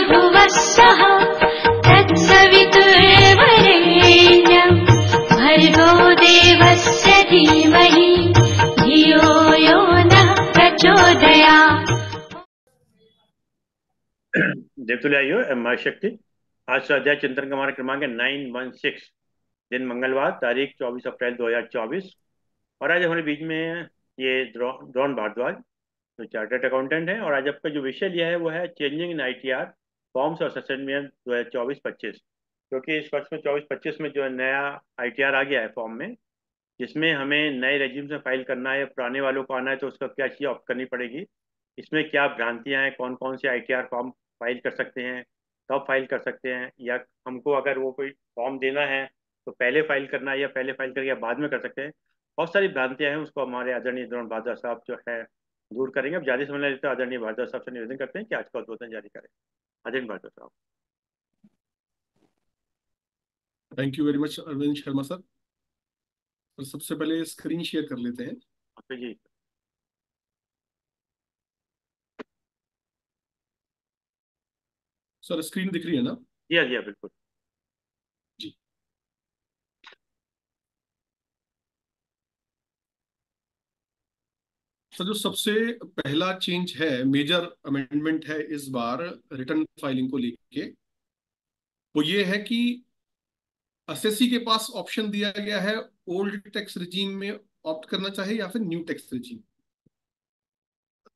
भूर्भुवस्सुः तत्सवितुर्वरेण्यं भर्गो देवस्य धीमहि धियो यो नः प्रचोदयात्। देवतुल्यायो महाशक्ति। आज का अध्याय चिंतन का हमारा क्रमांक है 916, दिन मंगलवार, तारीख 24 अप्रैल 2024। और आज हमारे बीच में ये ड्रोन भारद्वाज जो चार्टर्ड अकाउंटेंट है, और आज आपका जो विषय लिया है वो है चेंजिंग इन ITR फॉर्म्स और असेसमेंट 2024-25, क्योंकि इस वर्ष में 24-25 में जो नया ITR आ गया है फॉर्म में, जिसमें हमें नए रेजिम्स में फाइल करना है, पुराने वालों को आना है तो उसका क्या चीज़ ऑप्ट करनी पड़ेगी, इसमें क्या भ्रांतियाँ हैं, कौन कौन से ITR फॉर्म फाइल कर सकते हैं, कब फाइल कर सकते हैं, या हमको अगर वो कोई फॉर्म देना है तो पहले फाइल करना है या पहले फाइल करके या बाद में कर सकते हैं। बहुत सारी भ्रांतियाँ हैं, उसको हमारे आदरणीय ड्रोन भारद्वाज साहब जो है दूर करेंगे। अब ज़्यादा समय नहीं लेते, आदरणीय भारद्वाज साहब से निवेदन करते हैं कि आज का उद्बोधन जारी करें। आदरणीय भारद्वाज साहब। Thank you very much Arvind Sharma sir. तो सबसे पहले स्क्रीन शेयर कर लेते हैं। जी सर, स्क्रीन दिख रही है ना? जी हाँ बिल्कुल जी। सर, जो सबसे पहला चेंज है, मेजर अमेंडमेंट है इस बार रिटर्न फाइलिंग को लेके, वो ये है कि एसएससी के पास ऑप्शन दिया गया है ओल्ड टैक्स रिजीम में ऑप्ट करना चाहे या फिर new tax regime.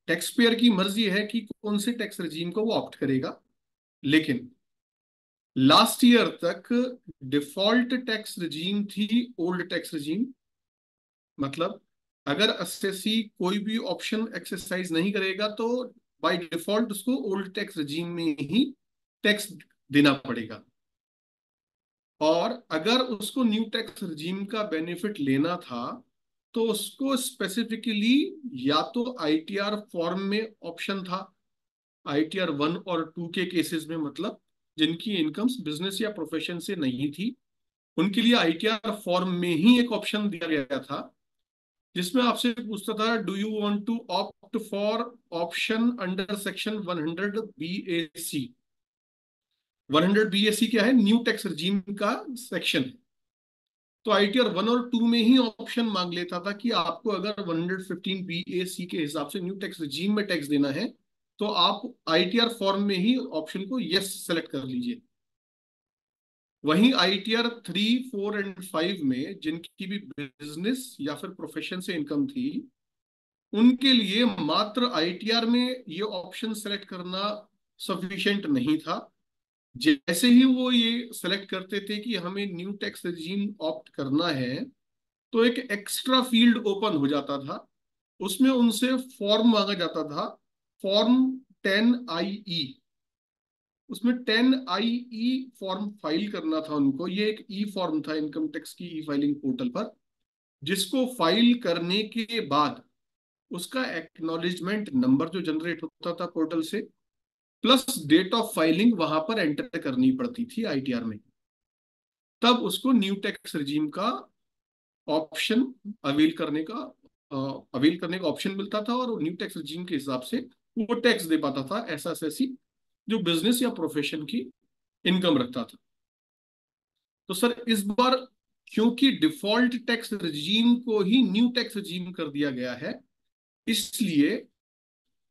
Tax payer की मर्जी है कि कौन से टैक्स रिजीम को वो ऑप्ट करेगा, लेकिन लास्ट ईयर तक डिफॉल्ट टैक्स रिजीम थी ओल्ड टैक्स रिजीम। मतलब अगर एसएससी कोई भी ऑप्शन एक्सरसाइज नहीं करेगा तो बाय डिफॉल्ट उसको ओल्ड टैक्स रिजीम में ही टैक्स देना पड़ेगा, और अगर उसको न्यू टैक्स रिजीम का बेनिफिट लेना था तो उसको स्पेसिफिकली या तो ITR फॉर्म में ऑप्शन था, ITR 1 और 2 के केसेस में, मतलब जिनकी इनकम्स बिजनेस या प्रोफेशन से नहीं थी उनके लिए ITR फॉर्म में ही एक ऑप्शन दिया गया था, जिसमें आपसे पूछता था do you want to opt for option under section 100 BAC। 100 BAC क्या है? न्यू टैक्स रिजीम का सेक्शन है। तो ITR 1 और 2 में ही ऑप्शन मांग लेता था कि आपको अगर 115 BAC के हिसाब से न्यू टैक्स रिजीम में टैक्स देना है तो आप ITR फॉर्म में ही ऑप्शन को यस सेलेक्ट कर लीजिए। वहीं ITR 3, 4 एंड 5 में जिनकी भी बिजनेस या फिर प्रोफेशन से इनकम थी उनके लिए मात्र ITR में ये ऑप्शन सेलेक्ट करना सफिशिएंट नहीं था। जैसे ही वो ये सेलेक्ट करते थे कि हमें न्यू टैक्स रिजीम ऑप्ट करना है तो एक एक्स्ट्रा फील्ड ओपन हो जाता था, उसमें उनसे फॉर्म मांगा जाता था, फॉर्म 10IE। उसमें 10IE फॉर्म फाइल करना था उनको। ये एक ई फॉर्म था इनकम टैक्स की ई फाइलिंग पोर्टल पर, जिसको फाइल करने के बाद उसका एक्नॉलेजमेंट नंबर जो जनरेट होता था पोर्टल से, प्लस डेट ऑफ फाइलिंग वहां पर एंटर करनी पड़ती थी ITR में। तब उसको न्यू टैक्स रिजीम का ऑप्शन अवेल करने का ऑप्शन मिलता था, और न्यू टैक्स रिजीम के हिसाब से वो टैक्स दे पाता था ऐसा एसएससी जो बिजनेस या प्रोफेशन की इनकम रखता था। तो सर इस बार क्योंकि डिफॉल्ट टैक्स रिजीम को ही न्यू टैक्स रिजीम कर दिया गया है, इसलिए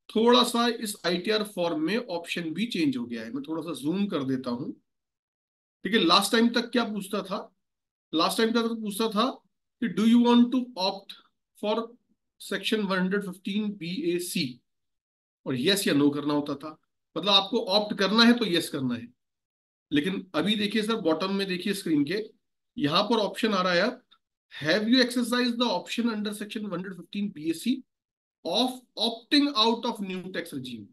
थोड़ा सा इस ITR फॉर्म में ऑप्शन भी चेंज हो गया है। मैं थोड़ा सा जूम कर देता हूं। ठीक है, लास्ट टाइम तक क्या पूछता था? लास्ट टाइम तक पूछता था कि do you want to opt for section 115 BAC, और यस या नो करना होता था। मतलब आपको ऑप्ट करना है तो यस करना है। लेकिन अभी देखिए सर, बॉटम में देखिए स्क्रीन के, यहां पर ऑप्शन आ रहा है, have you exercise the option under section 115 BAC of opting out of new tax regime.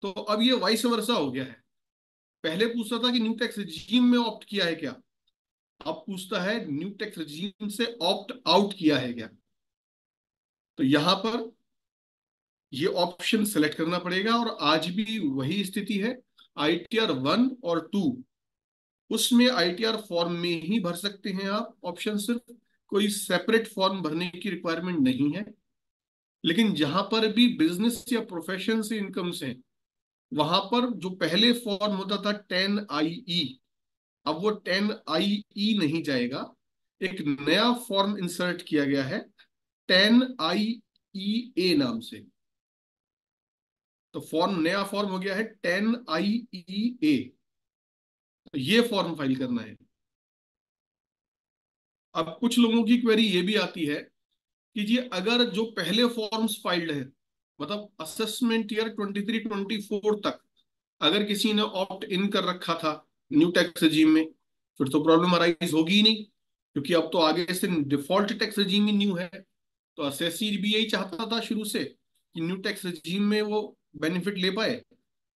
तो अब ये वाइस वर्सा हो गया है। पहले पूछता था कि न्यू टैक्स रिजीम में ऑप्ट किया है क्या, अब पूछता है न्यू टैक्स रिजीम से ऑप्ट आउट किया है क्या। तो यहां पर ये ऑप्शन सेलेक्ट करना पड़ेगा, और आज भी वही स्थिति है। ITR 1 और 2, उसमें ITR फॉर्म में ही भर सकते हैं आप ऑप्शन, सिर्फ कोई सेपरेट फॉर्म भरने की रिक्वायरमेंट नहीं है। लेकिन जहां पर भी बिजनेस या प्रोफेशन से इनकम्स हैं, वहां पर जो पहले फॉर्म होता था 10IE, अब वो 10IE नहीं जाएगा, एक नया फॉर्म इंसर्ट किया गया है 10IEA नाम से। तो फॉर्म, नया फॉर्म हो गया है 10IEA। तो ये फॉर्म फाइल करना है। अब कुछ लोगों की क्वेरी ये भी आती है कि जी अगर जो पहले फॉर्म्स फाइल्ड है, मतलब असेसमेंट ईयर 23-24 तक अगर किसी ने ऑप्ट इन कर रखा था न्यू टैक्स रेजीम में, फिर तो प्रॉब्लम अराइज होगी ही नहीं, क्योंकि अब तो आगे से डिफॉल्ट टैक्स रेजीम ही न्यू है। तो असेसी भी यही चाहता था शुरू से कि न्यू टैक्स रेजीम में वो बेनिफिट ले पाए,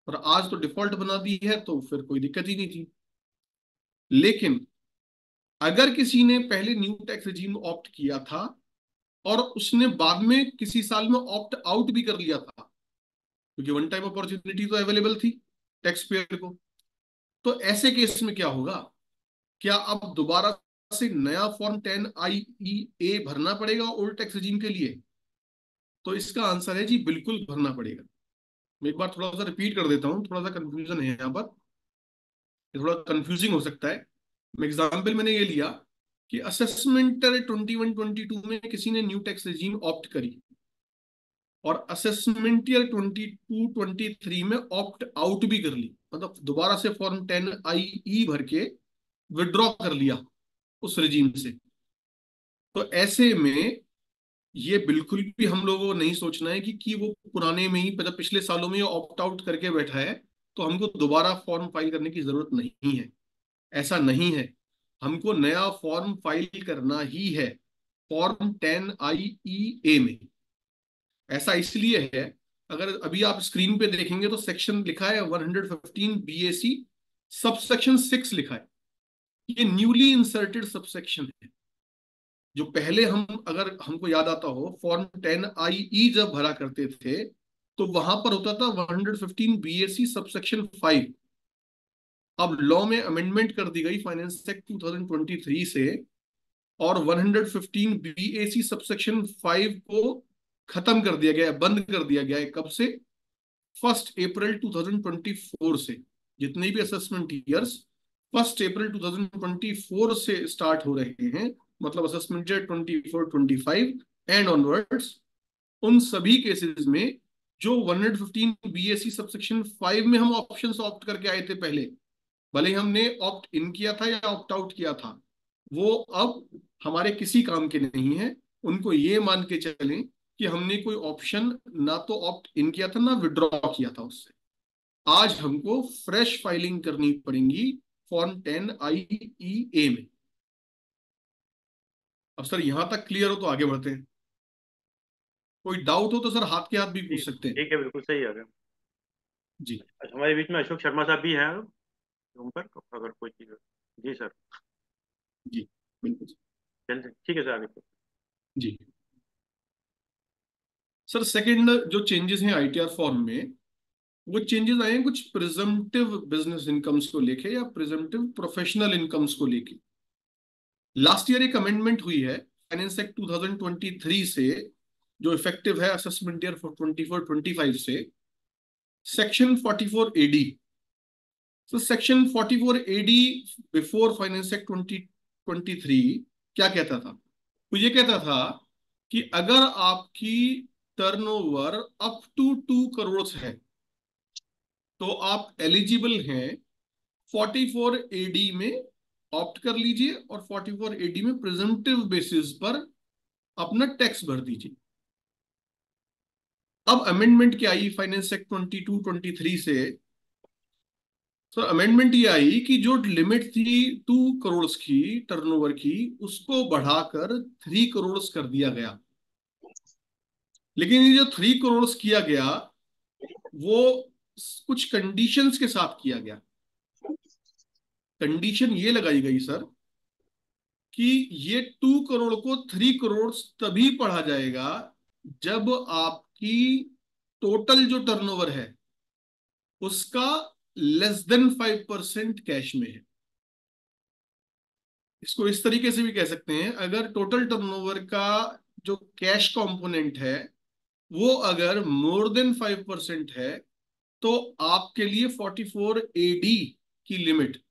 और आज तो डिफॉल्ट बना दी है, तो फिर कोई दिक्कत ही नहीं थी। लेकिन अगर किसी ने पहले न्यू टैक्स रेजीम ऑप्ट किया था और उसने बाद में किसी साल में ऑप्ट आउट भी कर लिया था, क्योंकि वन टाइम अपॉर्चुनिटी तो अवेलेबल थी टैक्स पेयर को, तो ऐसे केस में क्या होगा? क्या अब दोबारा से नया फॉर्म 10IEA भरना पड़ेगा ओल्ड टैक्स रेजीम के लिए? तो इसका आंसर है जी बिल्कुल भरना पड़ेगा। मैं एक बार थोड़ा सा रिपीट कर देता हूँ, थोड़ा सा कंफ्यूजन है यहाँ पर, ये थोड़ा कंफ्यूजिंग हो सकता है। एग्जाम्पल मैंने ये लिया कि असेसमेंट 21-22 में किसी ने न्यू टैक्स रेजीम ऑप्ट करी, और असेसमेंट ईयर 22-23 में ऑप्ट आउट भी कर ली, मतलब दोबारा से फॉर्म 10IE भर के विड्रॉ कर लिया उस रेजीम से। तो ऐसे में ये बिल्कुल भी हम लोगों को नहीं सोचना है कि वो पुराने में ही, मतलब पिछले सालों में ऑप्ट आउट करके बैठा है तो हमको दोबारा फॉर्म फाइल करने की जरूरत नहीं है। ऐसा नहीं है, हमको नया फॉर्म फाइल करना ही है फॉर्म 10IEA में। ऐसा इसलिए है, अगर अभी आप स्क्रीन पे देखेंगे तो सेक्शन लिखा है 115 BAC, सबसेक्शन 6 लिखा है। ये न्यूली इंसर्टेड सबसेक्शन है। जो पहले हम, अगर हमको याद आता हो, फॉर्म 10IE जब भरा करते थे तो वहां पर होता था 115 BAC सबसेक्शन 5। अब लॉ में अमेंडमेंट कर दी गई फाइनेंस एक्ट 2023 से, और 115 BAC सबसेक्शन 5 को खत्म कर दिया गया है, बंद कर दिया गया है। कब से? 1 अप्रैल 2024 से। जितने भी असेसमेंट ईयर्स 1 अप्रैल 2024 से स्टार्ट हो रहे हैं, मतलब असेसमेंट ईयर 24-25 एंड ऑनवर्ड्स, उन सभी केसेस में जो 115 BAC सबसेक्शन 5 में हम ऑप्शन ऑप्ट करके आए थे पहले, भले ही हमने ऑप्ट इन किया था या ऑप्ट आउट किया था, वो अब हमारे किसी काम के नहीं है। उनको ये मान के चलें कि हमने कोई ऑप्शन ना तो ऑप्ट इन किया था ना विड्रॉ किया था उससे। आज हमको फ्रेश फाइलिंग करनी पड़ेगी फॉर्म 10IEA में। अब सर यहां तक क्लियर हो तो आगे बढ़ते हैं। कोई डाउट हो तो सर हाथ के हाथ भी पूछ सकते हैं। ठीक है, बिल्कुल सही है। जी। अच्छा, हमारे बीच में अशोक शर्मा साहब भी हैं रूम पर, अगर कोई चीज़ हो। जी सर। जी बिल्कुल। चलिए ठीक है सर, आगे। जी सर, सेकंड जो चेंजेस हैं ITR फॉर्म में, वो चेंजेस आए हैं कुछ प्रिजम्पटिव बिजनेस इनकम्स को लेके या प्रिजम्पटिव प्रोफेशनल इनकम्स को लेके। लास्ट ईयर एक अमेंडमेंट हुई है फाइनेंस एक्ट 2023 से, जो इफेक्टिव है असेसमेंट ईयर 24-25 से, सेक्शन 44AD। तो section 44AD before finance act 2023 क्या कहता था? वो ये कहता था कि अगर आपकी टर्नओवर अप टू 2 करोड़ है तो आप एलिजिबल हैं 44AD में ऑप्ट कर लीजिए, और 44AD में प्रिजम्पटिव बेसिस पर अपना टैक्स भर दीजिए। अब अमेंडमेंट क्या आई फाइनेंस एक्ट 22-23 से? सर अमेंडमेंट ये आई कि जो लिमिट थी 2 करोड़ की टर्नओवर की, उसको बढ़ाकर 3 करोड़ कर दिया गया। लेकिन ये जो 3 करोड़ किया गया, वो कुछ कंडीशंस के साथ किया गया। कंडीशन ये लगाई गई सर कि ये 2 करोड़ को 3 करोड़ तभी पढ़ा जाएगा जब आपकी टोटल जो टर्नओवर है उसका लेस देन 5% कैश में है। इसको इस तरीके से भी कह सकते हैं, अगर टोटल टर्नओवर का जो कैश कंपोनेंट है वो अगर मोर देन 5% है तो आपके लिए 44 AD की लिमिट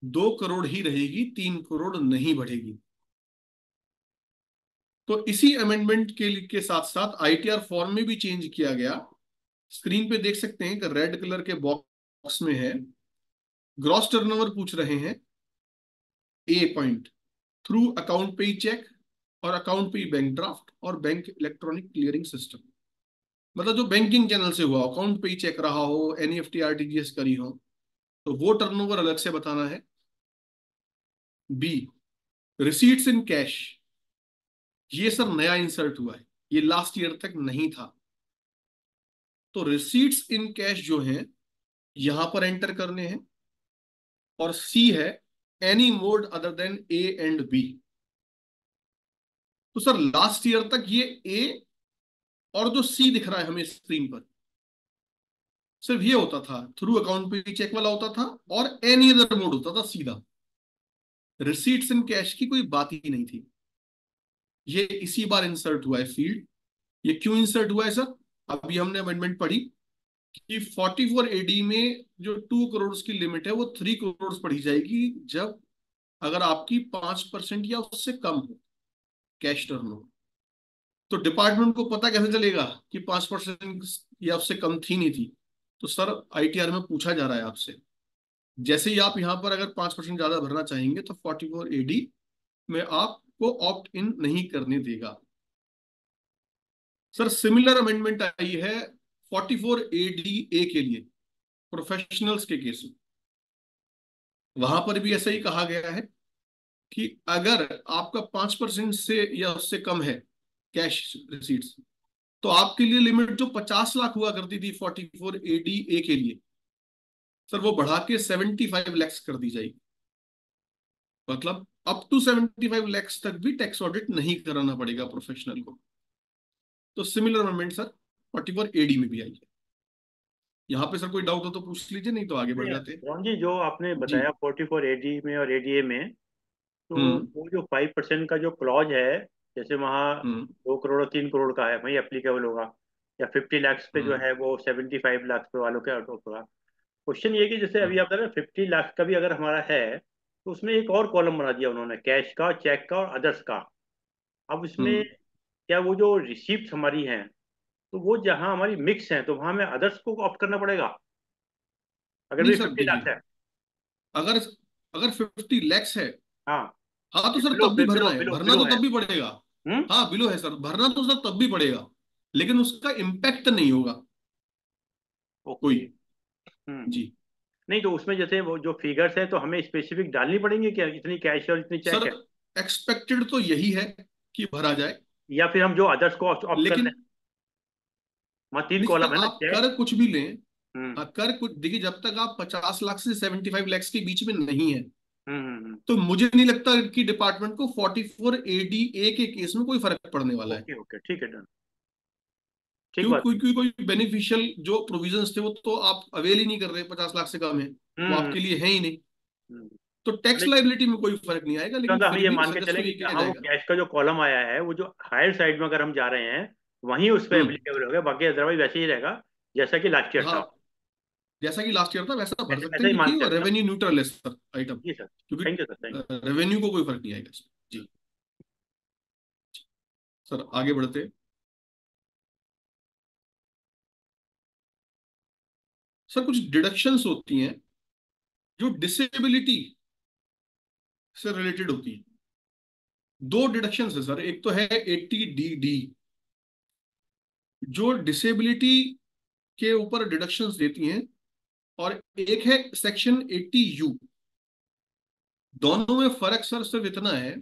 2 करोड़ ही रहेगी, 3 करोड़ नहीं बढ़ेगी। तो इसी अमेंडमेंट के साथ साथ ITR फॉर्म में भी चेंज किया गया। स्क्रीन पे देख सकते हैं कि रेड कलर के बॉक्स में है, ग्रॉस टर्नओवर पूछ रहे हैं, ए पॉइंट, थ्रू अकाउंट पे चेक और अकाउंट पे बैंक ड्राफ्ट और बैंक इलेक्ट्रॉनिक क्लियरिंग सिस्टम। मतलब जो बैंकिंग चैनल से हुआ, अकाउंट पे चेक रहा हो, NEFT RTGS करी हो, तो वो टर्नओवर अलग से बताना है। बी, रिसीट्स इन कैश, ये सर नया इंसर्ट हुआ है, ये लास्ट ईयर तक नहीं था। तो रिसीट्स इन कैश जो हैं यहां पर एंटर करने हैं। और सी है any mode other than A and B। तो सर लास्ट ईयर तक ये A और जो C दिख रहा है हमें स्क्रीन पर, सिर्फ ये होता था, थ्रू अकाउंट पे चेक वाला होता था और एनी अदर मोड होता था सीधा। रिसीट्स इन कैश की कोई बात ही नहीं थी। ये इसी बार इंसर्ट हुआ है फील्ड। ये क्यों इंसर्ट हुआ है सर? अभी हमने अमेंडमेंट पढ़ी कि 44 AD में जो 2 करोड़ की लिमिट है वो 3 करोड़ पढ़ी जाएगी जब अगर आपकी 5% या उससे कम हो कैश टर्नओवर। तो डिपार्टमेंट को पता कैसे चलेगा कि 5% या उससे कम थी नहीं थी? तो सर ITR में पूछा जा रहा है आपसे, जैसे ही आप यहां पर अगर 5% ज्यादा भरना चाहेंगे तो 44 AD में आपको ऑप्ट इन नहीं करने देगा। सर सिमिलर अमेंडमेंट आई है 44 AD के लिए, प्रोफेशनल्स के केस में। वहां पर भी ऐसा ही कहा गया है कि अगर आपका 5% से या उससे कम है कैश रिसीट्स, तो आपके लिए लिमिट जो 50 लाख हुआ करती थी 44 AD के लिए, सर वो बढ़ा के 75 lakhs कर दी जाएगी। मतलब अप टू 75 lakhs तक भी टैक्स ऑडिट नहीं कराना पड़ेगा प्रोफेशनल को। तो सिमिलर अमेंडमेंट सर 44 AD में भी आई है। यहाँ पे सर कोई डाउट हो तो पूछ लीजिए, नहीं तो आगे बढ़ नहीं जाते हैं। रोहन जी, जो आपने जी। बताया 44 AD में और ADA में, तो हम्म। वो जो 5% का जो क्लॉज है, जैसे वहाँ हम्म। 2 करोड़ और 3 करोड़ का है वही एप्लीकेबल होगा, या 50 lakhs पे जो हम्म। है वो 75 lakhs पे वालों के आउट होगा। क्वेश्चन ये कि जैसे अभी हम्म। आप बता रहे 50 लाख का भी अगर हमारा है, तो उसमें एक और कॉलम बना दिया उन्होंने, कैश का, चेक का और अदर्स का। अब उसमें हम्म। क्या वो जो रिसिप्ट हमारी हैं, तो वो जहाँ हमारी मिक्स हैं तो वहाँ हमें अदर्स को ऑप्ट करना पड़ेगा अगर नहीं मेरी सर 50 लाख देखिए, है? अगर अगर 50 lakhs है, हाँ, हाँ तो फिर सर बिलो, तब भी फिर भरना बिलो है, बिलो भरना बिलो तो है। तब भी पड़ेगा। हम्म। हाँ बिलो है सर, भरना तो सर तब भी पड़ेगा, लेकिन उसका इम्पैक्ट नहीं होगा ओके। कोई। हम्म। जी नहीं तो उसमें जैसे वो जो फिगर्स है तो हमें स्पेसिफिक डालनी पड़ेंगे क्या, इतनी कैश है और इतनी सर, चेक है? एक्सपेक्टेड तो यही है कि भरा जाए, या फिर हम जो अदर्स को ऑप्ट कर लें? लेकिन वहाँ तीन नहीं सर कॉलम है ना, आप चेक। कर कुछ भी लें। हम्म। हाँ कर कुछ, देखिए जब तक आप 50 लाख से 75 lakhs के बीच में नहीं है, हम्म। तो मुझे नहीं लगता कि डिपार्टमेंट को 44 ADA के केस में कोई फर्क पड़ने वाला है। ओके ओके, ठीक है, डन। ठीक क्यों? बात है। कोई बेनिफिशियल जो प्रोविजंस थे वो तो आप अवेल ही नहीं कर रहे, 50 लाख से कम है, वो हम्म। आपके लिए है ही नहीं। हम्म। तो टैक्स नहीं, लाइबिलिटी में कोई फर्क नहीं आएगा, तो लेकिन मतलब हम फिर ये भी मान के सजेस्ट चलें तो कि ये किया जहाँ वो जाएगा। कैश का जो कॉलम आया है वो जो हायर साइड में अगर हम जा रहे हैं वहीं उस पर हम्म। एप्लीकेबल होगा, बाकी अदरवाइज वैसे ही रहेगा जैसा कि लास्ट ईयर हाँ, था। जैसा कि लास्ट ईयर था वैसा भर ऐसे सकते ऐसा हैं, ही क्योंकि मानते वो हैं ना? रेवेन्यू न्यूट्रल है सर आइटम। जी सर। क्योंकि thank you sir, thank revenue को कोई फर्क नहीं आएगा इसमें। यू। जी सर आगे बढ़ते हैं। सर कुछ डिडक्शंस होती हैं जो डिसेबिलिटी से रिलेटेड होती हैं। दो डिडक्शंस है सर, एक तो है 80DD जो डिसेबिलिटी के ऊपर डिडक्शंस देती हैं, और एक है सेक्शन 80U। दोनों में फर्क सर सिर्फ इतना है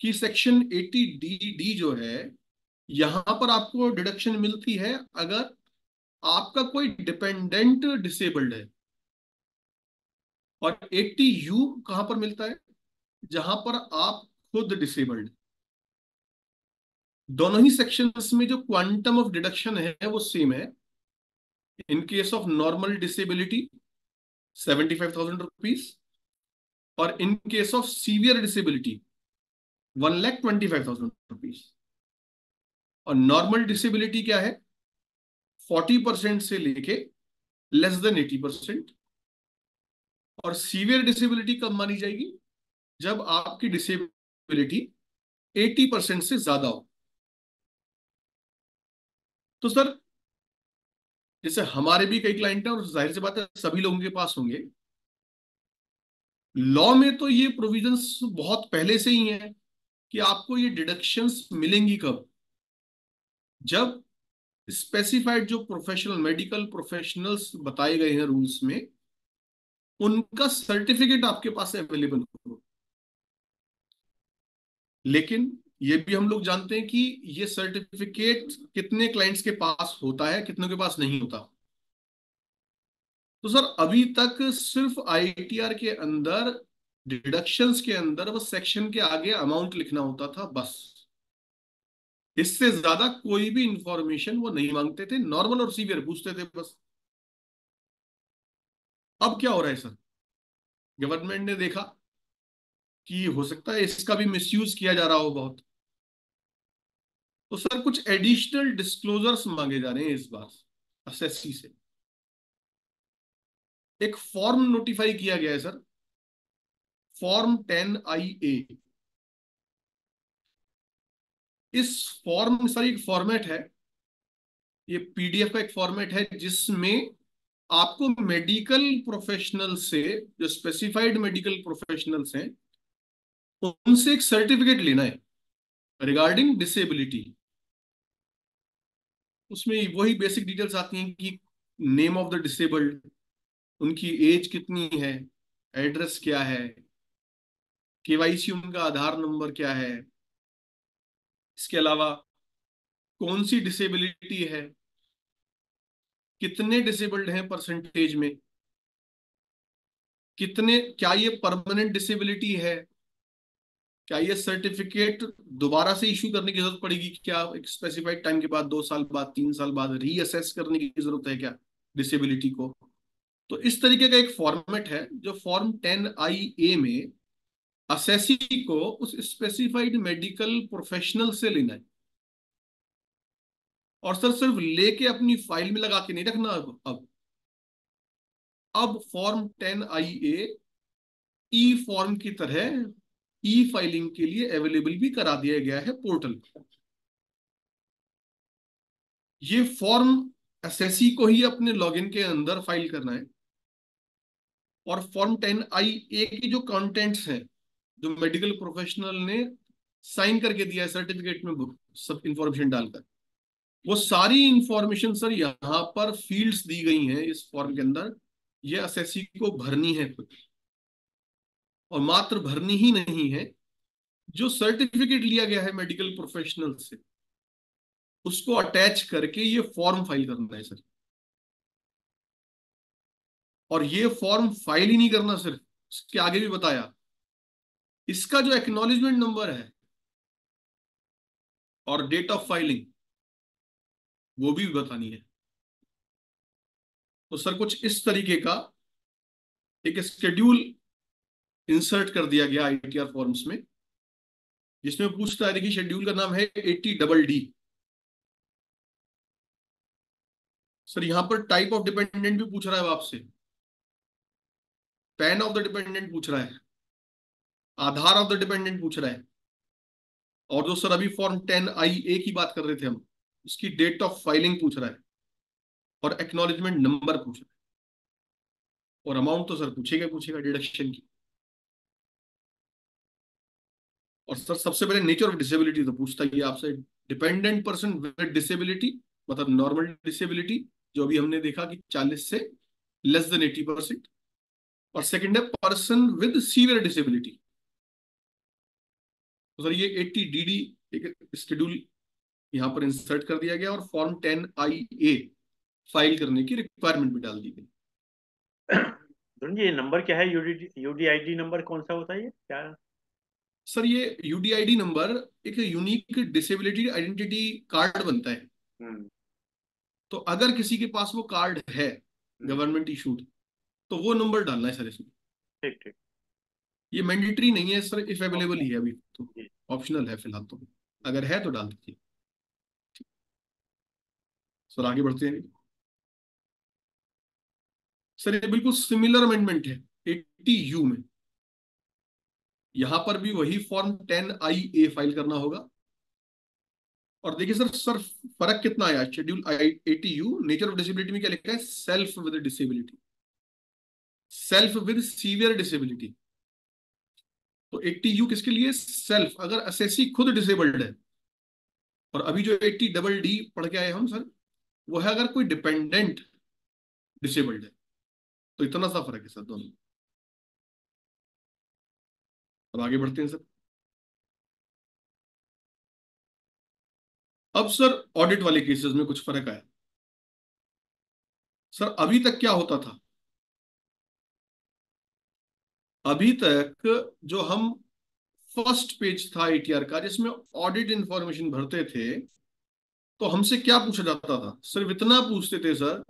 कि सेक्शन 80DD जो है, यहां पर आपको डिडक्शन मिलती है अगर आपका कोई डिपेंडेंट डिसेबल्ड है। और 80U कहां पर मिलता है? जहां पर आप खुद डिसेबल्ड। दोनों ही सेक्शंस में जो क्वांटम ऑफ डिडक्शन है वो सेम है। In case of normal disability 75,000 rupees, और in case of severe disability 1,25,000 rupees. और नॉर्मल डिसेबिलिटी क्या है? 40% से लेके <80%। और सीवियर डिसेबिलिटी कब मानी जाएगी? जब आपकी डिसेबिलिटी 80% से ज्यादा हो। तो सर, जैसे हमारे भी कई क्लाइंट हैं और जाहिर सी बात है सभी लोगों के पास होंगे, लॉ में तो ये प्रोविजंस बहुत पहले से ही हैं कि आपको ये डिडक्शंस मिलेंगी कब? जब स्पेसिफाइड जो प्रोफेशनल मेडिकल प्रोफेशनल्स बताए गए हैं रूल्स में, उनका सर्टिफिकेट आपके पास अवेलेबल हो। लेकिन ये भी हम लोग जानते हैं कि ये सर्टिफिकेट कितने क्लाइंट्स के पास होता है, कितनों के पास नहीं होता। तो सर, अभी तक सिर्फ आईटीआर के अंदर डिडक्शंस के अंदर बस सेक्शन के आगे अमाउंट लिखना होता था बस। इससे ज्यादा कोई भी इंफॉर्मेशन वो नहीं मांगते थे, नॉर्मल और सीवियर पूछते थे बस। अब क्या हो रहा है सर? गवर्नमेंट ने देखा कि हो सकता है इसका भी मिसयूज किया जा रहा हो बहुत, तो सर कुछ एडिशनल डिस्क्लोजर्स मांगे जा रहे हैं इस बार एसएससी से। एक फॉर्म नोटिफाई किया गया है सर, फॉर्म 10IA। इस फॉर्म, सर एक फॉर्मेट है, ये पीडीएफ का एक फॉर्मेट है जिसमें आपको मेडिकल प्रोफेशनल से, जो स्पेसिफाइड मेडिकल प्रोफेशनल्स हैं, उनसे एक सर्टिफिकेट लेना है रिगार्डिंग डिसेबिलिटी। उसमें वही बेसिक डिटेल्स आती हैं कि नेम ऑफ द डिसेबल्ड, उनकी एज कितनी है, एड्रेस क्या है, केवाईसी उनका आधार नंबर क्या है, इसके अलावा कौन सी डिसेबिलिटी है, कितने डिसेबल्ड हैं परसेंटेज में, कितने, क्या ये परमानेंट डिसेबिलिटी है, क्या ये सर्टिफिकेट दोबारा से इशू करने की जरूरत पड़ेगी क्या एक स्पेसिफाइड टाइम के बाद, 2 साल बाद, 3 साल बाद रीअसेस करने की जरूरत है क्या डिसेबिलिटी को। तो इस तरीके का एक फॉर्मेट है जो फॉर्म 10IA में असेसी को उस स्पेसिफाइड मेडिकल प्रोफेशनल से लेना है। और सर सिर्फ लेके अपनी फाइल में लगा के नहीं रखना। अब फॉर्म 10IA ई फॉर्म की तरह ई फाइलिंग के लिए अवेलेबल भी करा दिया गया है पोर्टल। ये फॉर्म एसएससी को ही अपने लॉगिन के अंदर फाइल करना है। और फॉर्म 10IA की जो कंटेंट्स हैं, जो मेडिकल प्रोफेशनल ने साइन करके दिया है सर्टिफिकेट में, बुक सब इंफॉर्मेशन डालकर, वो सारी इंफॉर्मेशन सर यहाँ पर फील्ड्स दी गई हैं इस फॉर्म के अंदर, ये एसएससी को भरनी है खुद। और मात्र भरनी ही नहीं है, जो सर्टिफिकेट लिया गया है मेडिकल प्रोफेशनल से, उसको अटैच करके ये फॉर्म फाइल करना है सर। और ये फॉर्म फाइल ही नहीं करना, सिर्फ उसके आगे भी बताया, इसका जो एक्नॉलेजमेंट नंबर है और डेट ऑफ फाइलिंग वो भी बतानी है। तो सर कुछ इस तरीके का एक स्केड्यूल इंसर्ट कर दिया गया आईटीआर फॉर्म्स में, जिसमें पूछता है, देखिए शेड्यूल का नाम है 80DD। सर यहां पर टाइप ऑफ डिपेंडेंट भी पूछ रहा है आपसे, पैन ऑफ द डिपेंडेंट पूछ रहा है, आधार ऑफ द डिपेंडेंट पूछ रहा है, और जो सर अभी फॉर्म 10IA की बात कर रहे थे हम, उसकी डेट ऑफ फाइलिंग पूछ रहा है, और एक्नॉलेजमेंट नंबर पूछ रहा है। और अमाउंट तो सर पूछेगा पूछेगा डिडक्शन की। और सर सबसे पहले नेचर ऑफ डिसेबिलिटी तो पूछता ही है आपसे, डिपेंडेंट पर्सन विद डिसेबिलिटी, मतलब नॉर्मल डिसेबिलिटी, जो अभी हमने देखा कि 40 से <80%। और सेकंड है पर्सन विद सीवियर डिसेबिलिटी। तो सर ये 80DD एक शेड्यूल यहाँ पर इंसर्ट कर दिया गया, और फॉर्म 10IA फाइल करने की रिक्वायरमेंट भी डाल दी गई। धुन जी, ये नंबर क्या है? यूडीआईडी नंबर कौन सा होता है, ये क्या? सर ये यूडीआईडी नंबर एक यूनिक डिसेबिलिटी आइडेंटिटी कार्ड बनता है। हम्म। तो अगर किसी के पास वो कार्ड है हम्म। गवर्नमेंट इशूड, तो वो नंबर डालना है सर इसमें। ठीक ठीक। ये मैंडेटरी नहीं है सर, इफ अवेलेबल ऑप्शनल। ही है अभी तो। जी। ऑप्शनल है फिलहाल तो, अगर है तो डाल दीजिए। सर आगे बढ़ते हैं। सर ये बिल्कुल सिमिलर अमेंडमेंट है 80U में। यहां पर भी वही फॉर्म 10IA फाइल करना होगा। और देखिए सर फर्क कितना आया। Schedule 80U nature of disability में क्या लिखा है, self with disability, self with severe disability. तो 80U किसके लिए, सेल्फ, अगर असेसी खुद डिसेबल्ड है। और अभी जो 80DD पढ़ के आए हम सर, वो है अगर कोई डिपेंडेंट डिसेबल्ड है। तो इतना सा फर्क है सर दोनों। अब आगे बढ़ते हैं सर। अब सर ऑडिट वाले केसेस में कुछ फर्क आया। सर अभी तक क्या होता था, अभी तक जो हम फर्स्ट पेज था ATR का जिसमें ऑडिट इंफॉर्मेशन भरते थे, तो हमसे क्या पूछा जाता था, सिर्फ इतना पूछते थे सर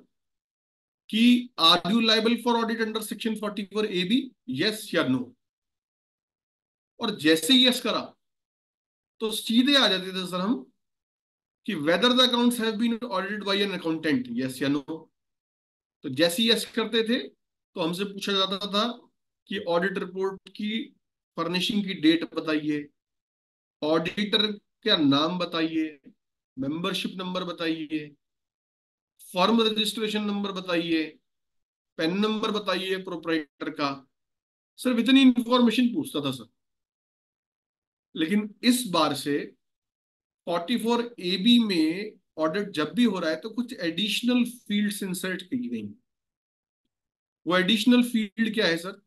कि are you liable for audit under section 44AB, yes या नो। और जैसे ही यस करा तो सीधे आ जाते थे सर हम कि whether the accounts have been audited by an accountant, yes या नो। तो जैसे ही यस करते थे तो हमसे पूछा जाता था कि ऑडिट रिपोर्ट की फर्निशिंग की डेट बताइए, ऑडिटर का नाम बताइए, मेंबरशिप नंबर बताइए, फर्म रजिस्ट्रेशन नंबर बताइए, पेन नंबर बताइए प्रोप्राइटर का। सिर्फ इतनी इंफॉर्मेशन पूछता था सर। लेकिन इस बार से 44AB में ऑडिट जब भी हो रहा है तो कुछ एडिशनल फील्ड्स इंसर्ट की गई। वो एडिशनल फील्ड क्या है सर,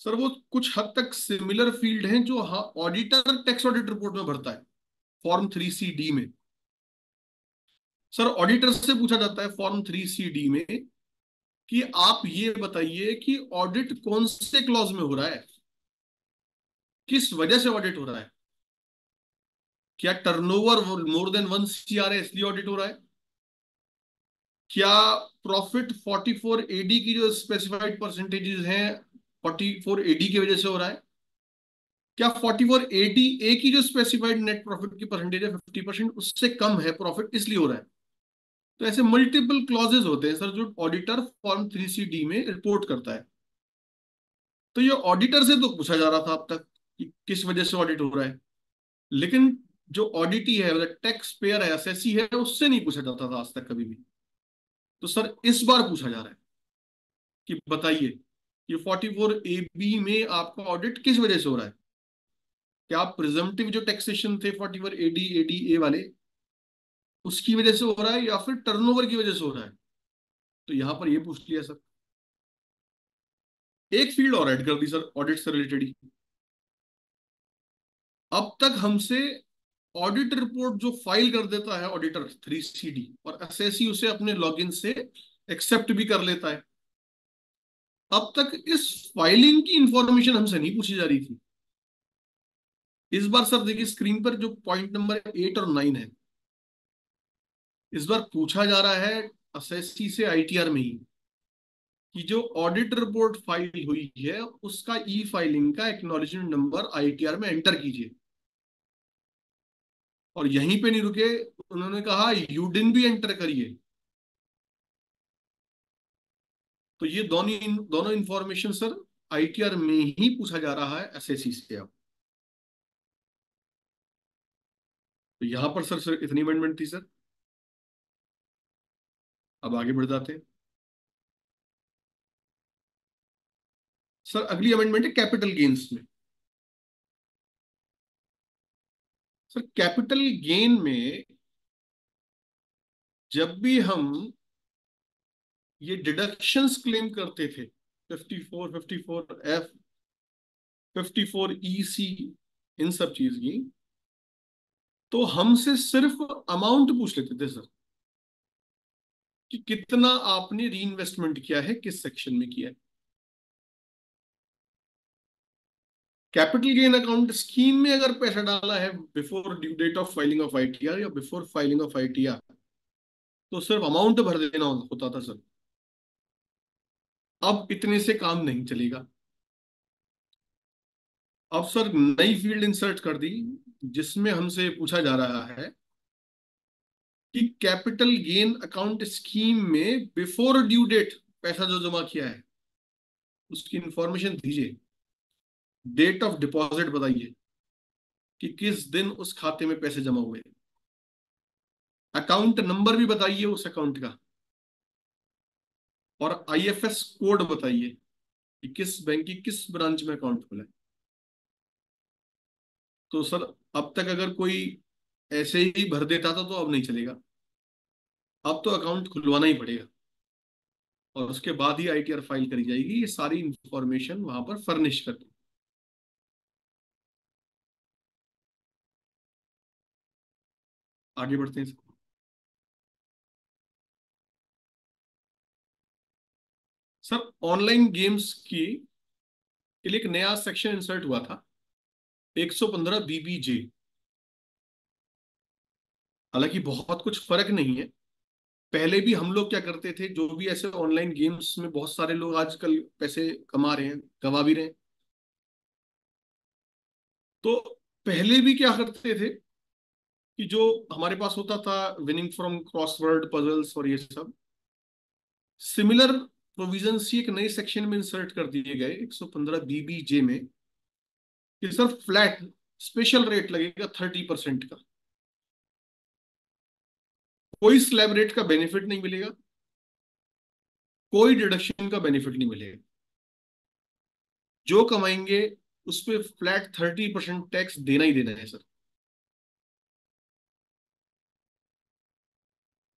सर वो कुछ हद तक सिमिलर फील्ड हैं जो ऑडिटर टैक्स ऑडिट रिपोर्ट में भरता है फॉर्म 3CD में। सर ऑडिटर से पूछा जाता है फॉर्म 3CD में कि आप ये बताइए कि ऑडिट कौन से क्लॉज में हो रहा है, किस वजह से ऑडिट हो रहा है। क्या टर्नओवर मोर देन 1 CR है इसलिए ऑडिट हो रहा है, क्या प्रॉफिट 44AD की जो स्पेसिफाइड परसेंटेजेस हैं 44AD की वजह से हो रहा है, क्या 44AD की जो स्पेसिफाइड नेट प्रॉफिट की परसेंटेज है 50% उससे कम है प्रॉफिट इसलिए हो रहा है। तो ऐसे मल्टीपल क्लॉजेस होते हैं सर जो ऑडिटर फॉर्म 3CD में रिपोर्ट करता है। तो ये ऑडिटर से तो पूछा जा रहा था अब तक कि किस वजह से ऑडिट हो रहा है, लेकिन जो ऑडिटी है मतलब टैक्स पेयर है, असेसी है, उससे नहीं पूछा जाता था आज तक कभी भी। तो सर इस बार पूछा जा रहा है कि बताइए कि 44AB में आपका ऑडिट किस वजह से हो रहा है। क्या आप प्रिजम्पटिव जो टैक्सेशन थे 44AD ADA वाले उसकी वजह से हो रहा है या फिर टर्नओवर की वजह से हो रहा है। तो यहां पर ये पूछ लिया सर। एक फील्ड और ऐड कर दी सर ऑडिट से रिलेटेड ही। अब तक हमसे ऑडिट रिपोर्ट जो फाइल कर देता है ऑडिटर 3CD और एसएससी उसे अपने लॉगिन से एक्सेप्ट भी कर लेता है, अब तक इस फाइलिंग की इंफॉर्मेशन हमसे नहीं पूछी जा रही थी। इस बार सर देखिए स्क्रीन पर जो पॉइंट नंबर 8 और 9 है, इस बार पूछा जा रहा है एसएससी से ITR में ही कि जो ऑडिट रिपोर्ट फाइल हुई है उसका फाइलिंग का एक्नॉलेजमेंट नंबर ITR में एंटर कीजिए। और यहीं पे नहीं रुके, उन्होंने कहा यूडिन भी एंटर करिए। तो ये दोनों दोनों इंफॉर्मेशन सर ITR में ही पूछा जा रहा है एसएससी से। अब तो यहां पर सर इतनी अमेंडमेंट थी सर। अब आगे बढ़ जाते हैं। सर अगली अमेंडमेंट है कैपिटल गेन्स में। सर कैपिटल गेन में जब भी हम ये डिडक्शंस क्लेम करते थे 54, 54F, 54EC, इन सब चीज की, तो हमसे सिर्फ अमाउंट पूछ लेते थे सर कि कितना आपने री इन्वेस्टमेंट किया है, किस सेक्शन में किया है। कैपिटल गेन अकाउंट स्कीम में अगर पैसा डाला है before due date of filing of ITR या बिफोर फाइलिंग ऑफ आईटीआर, तो सिर्फ अमाउंट भर देना होता था सर। अब इतने से काम नहीं चलेगा। अब सर नई फील्ड इंसर्ट कर दी, जिसमें हमसे पूछा जा रहा है कि कैपिटल गेन अकाउंट स्कीम में बिफोर ड्यू डेट पैसा जो जमा किया है उसकी इंफॉर्मेशन दीजिए। डेट ऑफ डिपॉजिट बताइए कि किस दिन उस खाते में पैसे जमा हुए। अकाउंट नंबर भी बताइए उस अकाउंट का, और आईएफएस कोड बताइए कि किस बैंक की किस ब्रांच में अकाउंट खुला है। तो सर अब तक अगर कोई ऐसे ही भर देता था तो अब नहीं चलेगा। अब तो अकाउंट खुलवाना ही पड़ेगा, और उसके बाद ही आईटीआर फाइल करी जाएगी। ये सारी इंफॉर्मेशन वहां पर फर्निश कर दी। आगे बढ़ते हैं सर। ऑनलाइन गेम्स की के लिए एक नया सेक्शन इंसर्ट हुआ था, 115 बीबीजे। हालांकि बहुत कुछ फर्क नहीं है। पहले भी हम लोग क्या करते थे, जो भी ऐसे ऑनलाइन गेम्स में बहुत सारे लोग आजकल पैसे कमा रहे हैं, गवा भी रहे हैं, तो पहले भी क्या करते थे कि जो हमारे पास होता था विनिंग फ्रॉम क्रॉसवर्ड पजल्स और ये सब सिमिलर प्रोविजंस ही एक नए सेक्शन में इंसर्ट कर दिए गए 115 बीबीजे में, कि सर फ्लैट स्पेशल रेट लगेगा 30% का। कोई स्लैब रेट का बेनिफिट नहीं मिलेगा, कोई डिडक्शन का बेनिफिट नहीं मिलेगा। जो कमाएंगे उस पर फ्लैट 30% टैक्स देना ही देना है सर।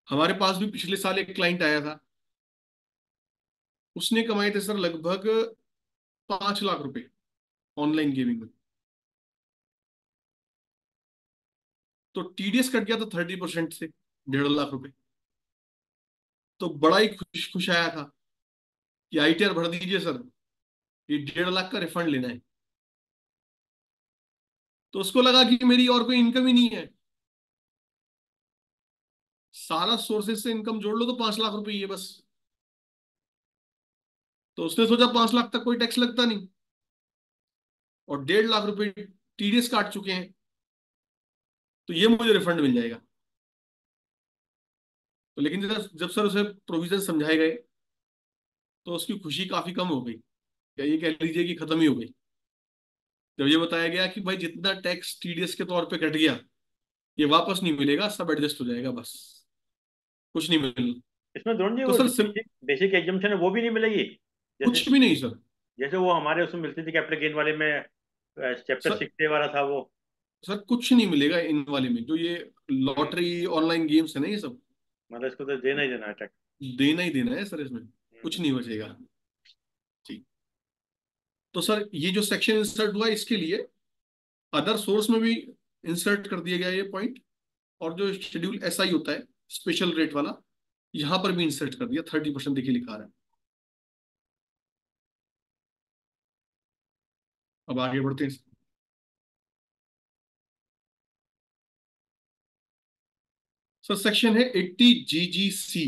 हमारे पास भी पिछले साल एक क्लाइंट आया था, उसने कमाए थे सर लगभग 5 लाख रुपए ऑनलाइन गेमिंग में। तो टीडीएस कट गया था 30% से 1.5 लाख रुपए। तो बड़ा ही खुश खुश आया था कि आईटीआर भर दीजिए सर, ये 1.5 लाख का रिफंड लेना है। तो उसको लगा कि मेरी और कोई इनकम ही नहीं है, सारा सोर्सेज से इनकम जोड़ लो तो 5 लाख रुपए ही है बस। तो उसने सोचा 5 लाख तक कोई टैक्स लगता नहीं, और 1.5 लाख रुपए टीडीएस काट चुके हैं, तो ये मुझे रिफंड मिल जाएगा। तो लेकिन जब सर उसे प्रोविजन समझाए गए तो उसकी खुशी काफी कम हो गई, या ये कह लीजिए कि खत्म ही हो गई। जब ये बताया गया कि भाई जितना टैक्स टीडीएस के तौर पे कट गया ये वापस नहीं मिलेगा, सब एडजस्ट हो जाएगा, बस कुछ नहीं मिलना। इसमें द्रोण जी तो वो सर जो बेसिक बेसिक एग्जाम्पशन है वो भी नहीं मिलेगी? जैसे कुछ भी नहीं सर। जैसे वो हमारे उसमें मिलती थी कैपिटल गेन वाले में, चैप्टर सर 6 वाला था वो। सर कुछ नहीं मिलेगा इन वाले में, जो ये लॉटरी ऑनलाइन गेम्स है ना, ये सब मतलब इसको तो देना ही देना है टैक्स। देना ही देना है सर, इसमें कुछ नहीं बचेगा। ठीक। तो सर ये जो सेक्शन इंसर्ट हुआ इसके लिए अदर सोर्स में भी इंसर्ट कर दिया गया ये पॉइंट, और जो शेड्यूल एसआई होता है स्पेशल रेट वाला, यहां पर भी इंसर्ट कर दिया। 30% देखिए लिखा रहा है। अब आगे बढ़ते हैं सर। सेक्शन है 80 GGC,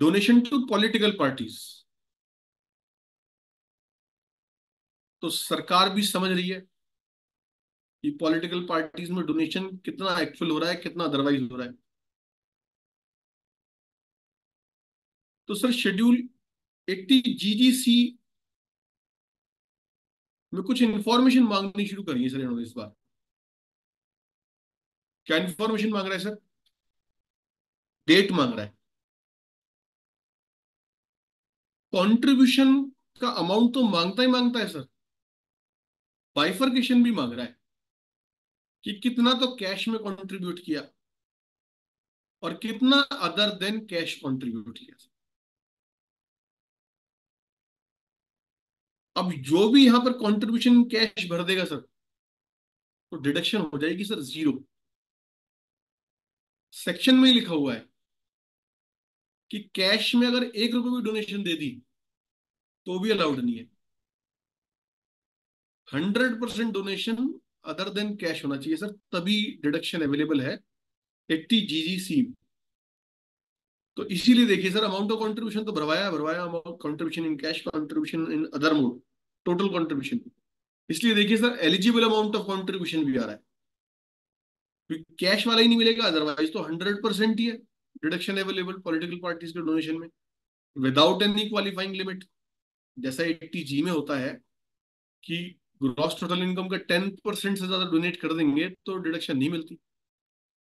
donation to political parties. तो सरकार भी समझ रही है कि पॉलिटिकल पार्टीज में डोनेशन कितना एक्चुअल हो रहा है, कितना अदरवाइज हो रहा है। तो सर शेड्यूल 80 GGC में कुछ इंफॉर्मेशन मांगनी शुरू करी है सर इन्होंने इस बार। क्या इंफॉर्मेशन मांग रहा है सर? डेट मांग रहा है, कंट्रीब्यूशन का अमाउंट तो मांगता ही मांगता है सर, बाइफर्केशन भी मांग रहा है कि कितना तो कैश में कंट्रीब्यूट किया और कितना अदर देन कैश कंट्रीब्यूट किया। अब जो भी यहां पर कंट्रीब्यूशन कैश भर देगा सर, तो डिडक्शन हो जाएगी सर 0। सेक्शन में ही लिखा हुआ है कि कैश में अगर 1 रुपए भी डोनेशन दे दी तो भी अलाउड नहीं है। 100% डोनेशन अदर देन कैश होना चाहिए सर, तभी डिडक्शन अवेलेबल है 80 GGC। तो इसीलिए देखिए सर, अमाउंट ऑफ कंट्रीब्यूशन तो भरवाया भरवाया, amount contribution in cash, contribution in other mode, total contribution. इसलिए देखिए sir, eligible amount of contribution भी आ रहा है, क्योंकि कैश वाला ही नहीं मिलेगा, अदरवाइज तो 100% ही है डिडक्शन अवेलेबल पॉलिटिकल पार्टीज के डोनेशन में विदाउट एनी क्वालिफाइंग लिमिट। जैसा 80G में होता है कि ग्रॉस टोटल इनकम का 10% से ज्यादा डोनेट कर देंगे तो डिडक्शन नहीं मिलती,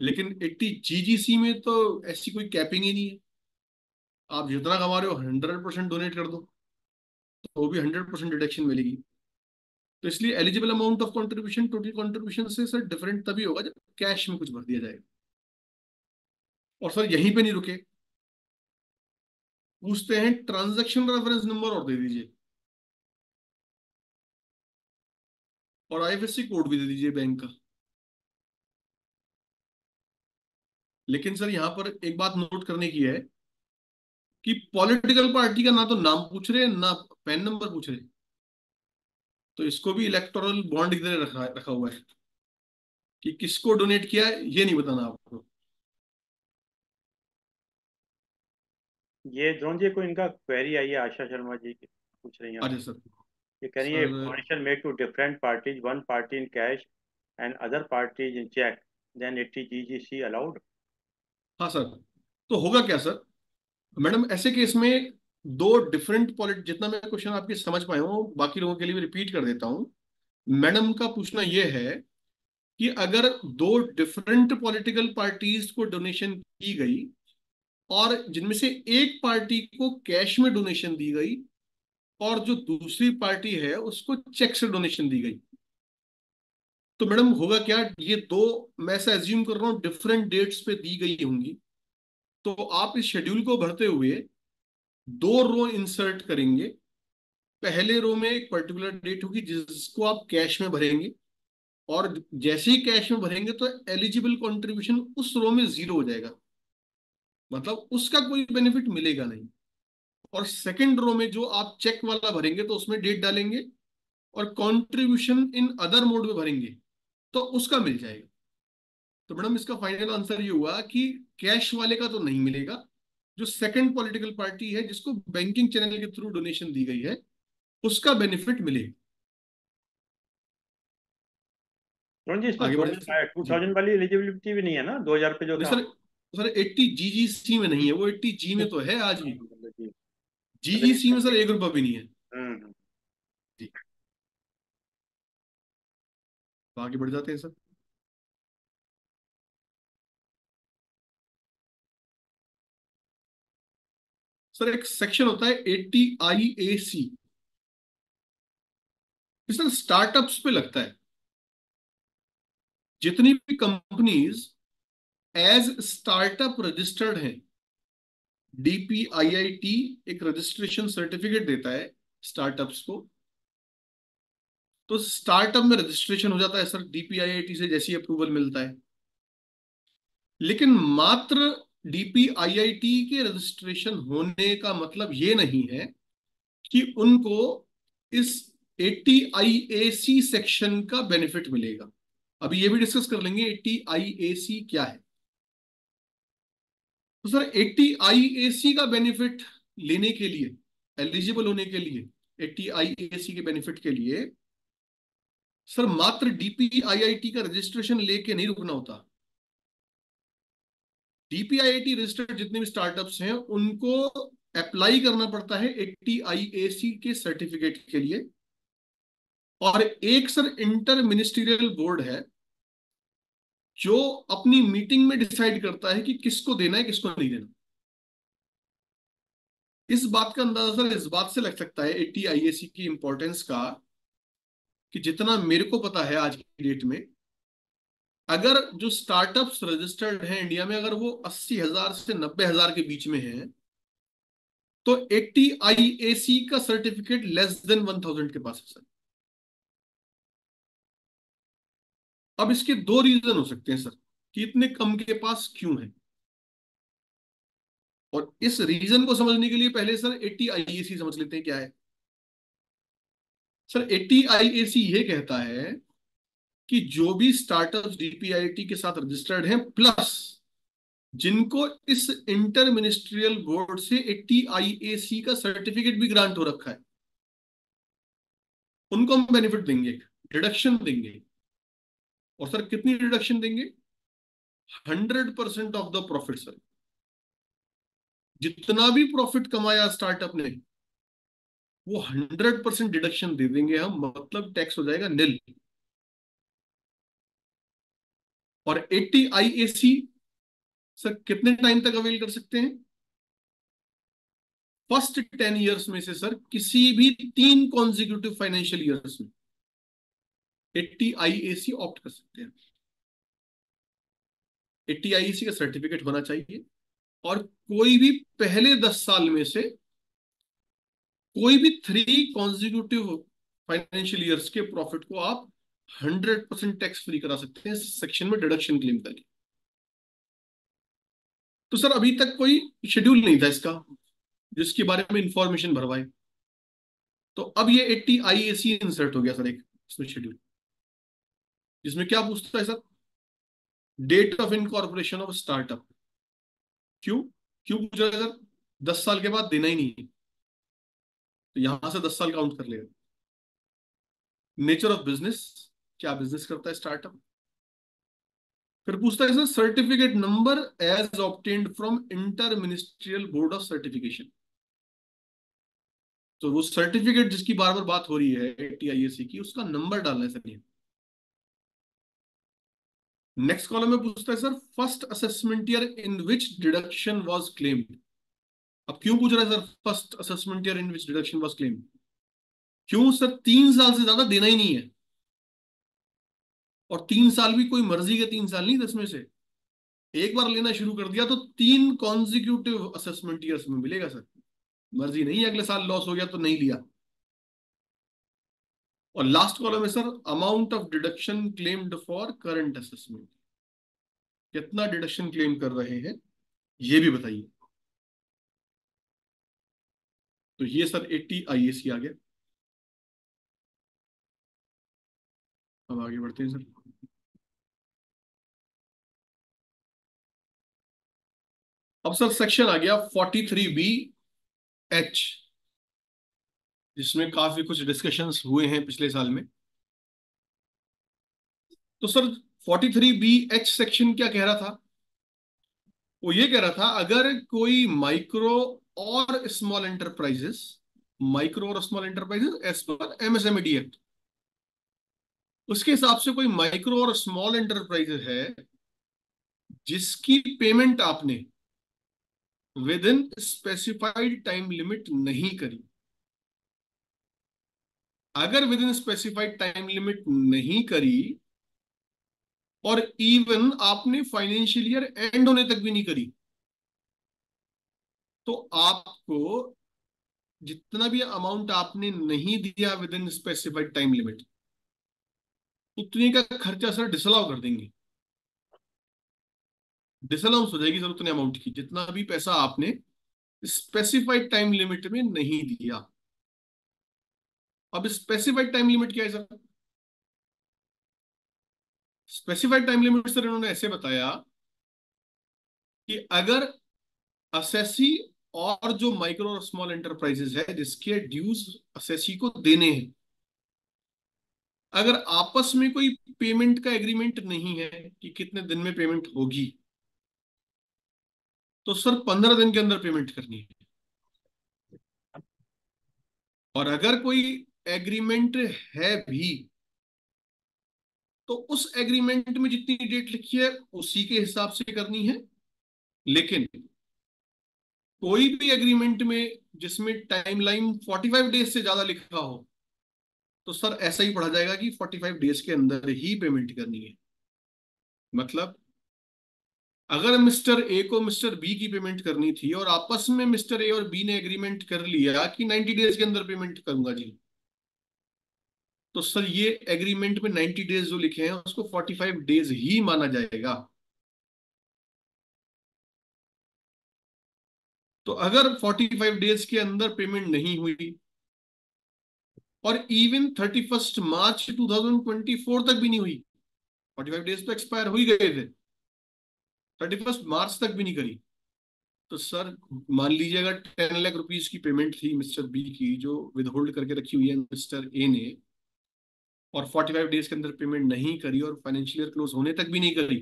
लेकिन 80 GGC में तो ऐसी कोई कैपिंग ही नहीं है। आप जितना कमा रहे हो 100% डोनेट कर दो तो वो भी 100% डिडक्शन मिलेगी। तो इसलिए eligible amount of contribution total contribution से सर डिफरेंट तभी होगा जब कैश में कुछ भर दिया जाएगा। और सर यहीं पे नहीं रुके, पूछते हैं ट्रांजैक्शन रेफरेंस नंबर और दे दीजिए, और IFSC कोड भी दे दीजिए बैंक का। लेकिन सर यहां पर एक बात नोट करने की है कि पॉलिटिकल पार्टी का ना तो नाम पूछ रहे ना पैन नंबर पूछ रहे, तो इसको भी इलेक्टोरल बॉन्ड की तरह रखा रखा हुआ है कि किसको डोनेट किया है ये नहीं बताना आपको। ये ध्रुव जी को इनका क्वेरी आई है, आशा शर्मा जी की पूछ रही हैं। अच्छा सर। ये कह रही है sir donation made to different parties, one party in cash and other parties in cheque, then 80 GGC allowed. हाँ सर, तो होगा क्या सर, मैडम ऐसे केस में दो डिफरेंट पॉलिट, जितना मैं क्वेश्चन आपके समझ पाया हूँ बाकी लोगों के लिए भी रिपीट कर देता हूँ। मैडम का पूछना यह है कि अगर दो डिफरेंट पॉलिटिकल पार्टीज को डोनेशन की गई और जिनमें से एक पार्टी को कैश में डोनेशन दी गई और जो दूसरी पार्टी है उसको चेक से डोनेशन दी गई, तो मैडम होगा क्या, ये दो, मैं ऐसा एज्यूम कर रहा हूँ डिफरेंट डेट्स पे दी गई होंगी। तो आप इस शेड्यूल को भरते हुए दो रो इंसर्ट करेंगे। पहले रो में एक पर्टिकुलर डेट होगी जिसको आप कैश में भरेंगे, और जैसे ही कैश में भरेंगे तो एलिजिबल कंट्रीब्यूशन उस रो में जीरो हो जाएगा, मतलब उसका कोई बेनिफिट मिलेगा नहीं। और सेकंड रो में जो आप चेक वाला भरेंगे तो उसमें डेट डालेंगे, और कंट्रीब्यूशन इन अदर मोड में भरेंगे तो उसका मिल जाएगा। तो मैडम इसका फाइनल आंसर ये हुआ कि कैश वाले का तो नहीं मिलेगा, जो सेकंड पॉलिटिकल पार्टी है जिसको बैंकिंग चैनल के थ्रू डोनेशन दी गई है उसका बेनिफिट मिलेगा। ध्रुव जी इसमें आगे बढ़ जाए टू जी। थाउजेंड वाली एलिजिबिलिटी भी नहीं है ना, 2000 पे जो नहीं था। सर, सर 80 GGC में नहीं है, वो 80G में तो है आज भी। मतलब जी, मतलब GGC में सर 1 रुपया भी नहीं है हम्म। जी। तो आगे बढ़ जाते हैं सर। सर एक सेक्शन होता है 80 IAC, सर स्टार्टअप्स पे लगता है। जितनी भी कंपनीज एज स्टार्टअप रजिस्टर्ड हैं, DPIIT एक रजिस्ट्रेशन सर्टिफिकेट देता है स्टार्टअप्स को, तो स्टार्टअप में रजिस्ट्रेशन हो जाता है सर DPIIT से जैसी अप्रूवल मिलता है। लेकिन मात्र DPIIT के रजिस्ट्रेशन होने का मतलब ये नहीं है कि उनको इस 80 IAC सेक्शन का बेनिफिट मिलेगा। अभी ये भी डिस्कस कर लेंगे 80 IAC क्या है। तो सर 80 IAC का बेनिफिट लेने के लिए, एलिजिबल होने के लिए, 80 IAC के बेनिफिट के लिए सर मात्र DPIIT का रजिस्ट्रेशन लेके नहीं रुकना होता। DPIIT रजिस्टर्ड जितने भी स्टार्टअप्स हैं उनको अप्लाई करना पड़ता है 80 IAC के सर्टिफिकेट के लिए। और एक सर इंटर मिनिस्ट्रियल बोर्ड है जो अपनी मीटिंग में डिसाइड करता है कि किसको देना है किसको नहीं देना। इस बात का अंदाजा सर इस बात से लग सकता है 80 IAC की इंपॉर्टेंस का, कि जितना मेरे को पता है आज की डेट में, अगर जो स्टार्टअप्स रजिस्टर्ड हैं इंडिया में अगर वो 80,000 से 90,000 के बीच में है तो 80 IAC का सर्टिफिकेट लेस देन 1,000 के पास है सर। अब इसके दो रीजन हो सकते हैं सर कि इतने कम के पास क्यों है, और इस रीजन को समझने के लिए पहले सर 80 IAC समझ लेते हैं क्या है। सर 80IAC ये कहता है कि जो भी स्टार्टअप्स डीपीआईटी के साथ रजिस्टर्ड हैं, प्लस जिनको इस इंटर मिनिस्ट्रियल बोर्ड से 80IAC का सर्टिफिकेट भी ग्रांट हो रखा है, उनको हम बेनिफिट देंगे, डिडक्शन देंगे। और सर कितनी डिडक्शन देंगे? 100% ऑफ द प्रॉफिट सर। जितना भी प्रॉफिट कमाया स्टार्टअप ने, वो 100% डिडक्शन दे देंगे हम, मतलब टैक्स हो जाएगा निल। और 80IAC सर कितने टाइम तक अवेल कर सकते हैं? फर्स्ट 10 ईयर्स में से सर किसी भी 3 कॉन्जिक्यूटिव फाइनेंशियल ईयर्स में 80IAC ऑप्ट कर सकते हैं। 80IAC का सर्टिफिकेट होना चाहिए, और कोई भी पहले 10 साल में से कोई भी 3 कॉन्जिक्यूटिव फाइनेंशियल ईयर्स के प्रॉफिट को आप 100% टैक्स फ्री करा सकते हैं सेक्शन में डिडक्शन क्लेम करके। तो सर अभी तक कोई शेड्यूल नहीं था इसका जिसके बारे में इंफॉर्मेशन भरवाए, तो अब ये 80IAC इंसर्ट हो गया सर एक इसमें शेड्यूल, जिसमें क्या पूछता है sir? Date of incorporation of startup. क्यों क्यों पूछ रहा है सर? 10 साल के बाद देना ही नहीं है, तो यहां से 10 साल काउंट कर लेगा। नेचर ऑफ बिजनेस, क्या बिजनेस करता है स्टार्टअप। फिर पूछता है sir certificate number as obtained from inter ministerial board of certification. तो वो सर्टिफिकेट जिसकी बार बार बात हो रही है 80IAC की, उसका नंबर डालना है सर ये। नेक्स्ट कॉलम में पूछता है sir first assessment year in which deduction was claimed. अब क्यों पूछ रहा है sir first assessment year in which deduction was claimed? क्यों सर? 3 साल से ज्यादा देना ही नहीं है, और 3 साल भी कोई मर्जी के 3 साल नहीं, 10 में से एक बार लेना शुरू कर दिया तो 3 कॉन्जिक्यूटिव असेसमेंट ईयर्स में मिलेगा सर। मर्जी नहीं है, अगले साल लॉस हो गया तो नहीं लिया। और लास्ट कॉलम है sir amount of deduction claimed for current assessment. कितना डिडक्शन क्लेम कर रहे हैं ये भी बताइए। तो ये सर 80IAC आ गया। अब आगे बढ़ते हैं सर। अब सर सेक्शन आ गया 43BH, जिसमें काफी कुछ डिस्कशंस हुए हैं पिछले साल में। तो सर 43BH सेक्शन क्या कह रहा था? वो ये कह रहा था अगर कोई माइक्रो और स्मॉल एंटरप्राइजेस, माइक्रो और स्मॉल एंटरप्राइजेस एज पर MSME एक्ट, उसके हिसाब से कोई माइक्रो और स्मॉल एंटरप्राइजेस है जिसकी पेमेंट आपने with in specified time limit नहीं करी। अगर with in specified time limit नहीं करी, और इवन आपने फाइनेंशियल ईयर एंड होने तक भी नहीं करी, तो आपको जितना भी अमाउंट आपने नहीं दिया with in specified time limit, उतने का खर्चा सर डिसअलाउ कर देंगे। डिसअलाउंस हो जाएगी सर उतने अमाउंट की, जितना भी पैसा आपने स्पेसिफाइड टाइम लिमिट में नहीं दिया। अब स्पेसिफाइड टाइम लिमिट क्या है sir? Specified time limit sir इन्होंने ऐसे बताया कि अगर असेसी और जो माइक्रो और स्मॉल एंटरप्राइजेस है जिसके ड्यूज असेसी को देने हैं, अगर आपस में कोई पेमेंट का एग्रीमेंट नहीं है कि कितने दिन में पेमेंट होगी, तो सर 15 दिन के अंदर पेमेंट करनी है। और अगर कोई एग्रीमेंट है भी, तो उस एग्रीमेंट में जितनी डेट लिखी है उसी के हिसाब से करनी है। लेकिन कोई भी एग्रीमेंट में जिसमें टाइमलाइन 45 डेज से ज्यादा लिखा हो, तो सर ऐसा ही पढ़ा जाएगा कि 45 डेज के अंदर ही पेमेंट करनी है। मतलब अगर मिस्टर ए को मिस्टर बी की पेमेंट करनी थी और आपस में मिस्टर ए और बी ने एग्रीमेंट कर लिया कि 90 डेज के अंदर पेमेंट करूंगा जी, तो सर ये एग्रीमेंट में 90 डेज जो लिखे हैं उसको 45 डेज ही माना जाएगा। तो अगर 45 डेज के अंदर पेमेंट नहीं हुई, और इवन 31 मार्च 2024 तक भी नहीं हुई। 45 डेज तो एक्सपायर हो ही गए थे, 31 मार्च तक भी नहीं करी। तो सर मान लीजिए अगर 10 लाख रुपीज की पेमेंट थी मिस्टर बी की, जो विद होल्ड करके रखी हुई है मिस्टर ए ने, और 45 डेज के अंदर पेमेंट नहीं करी और फाइनेंशियल ईयर क्लोज होने तक भी नहीं करी,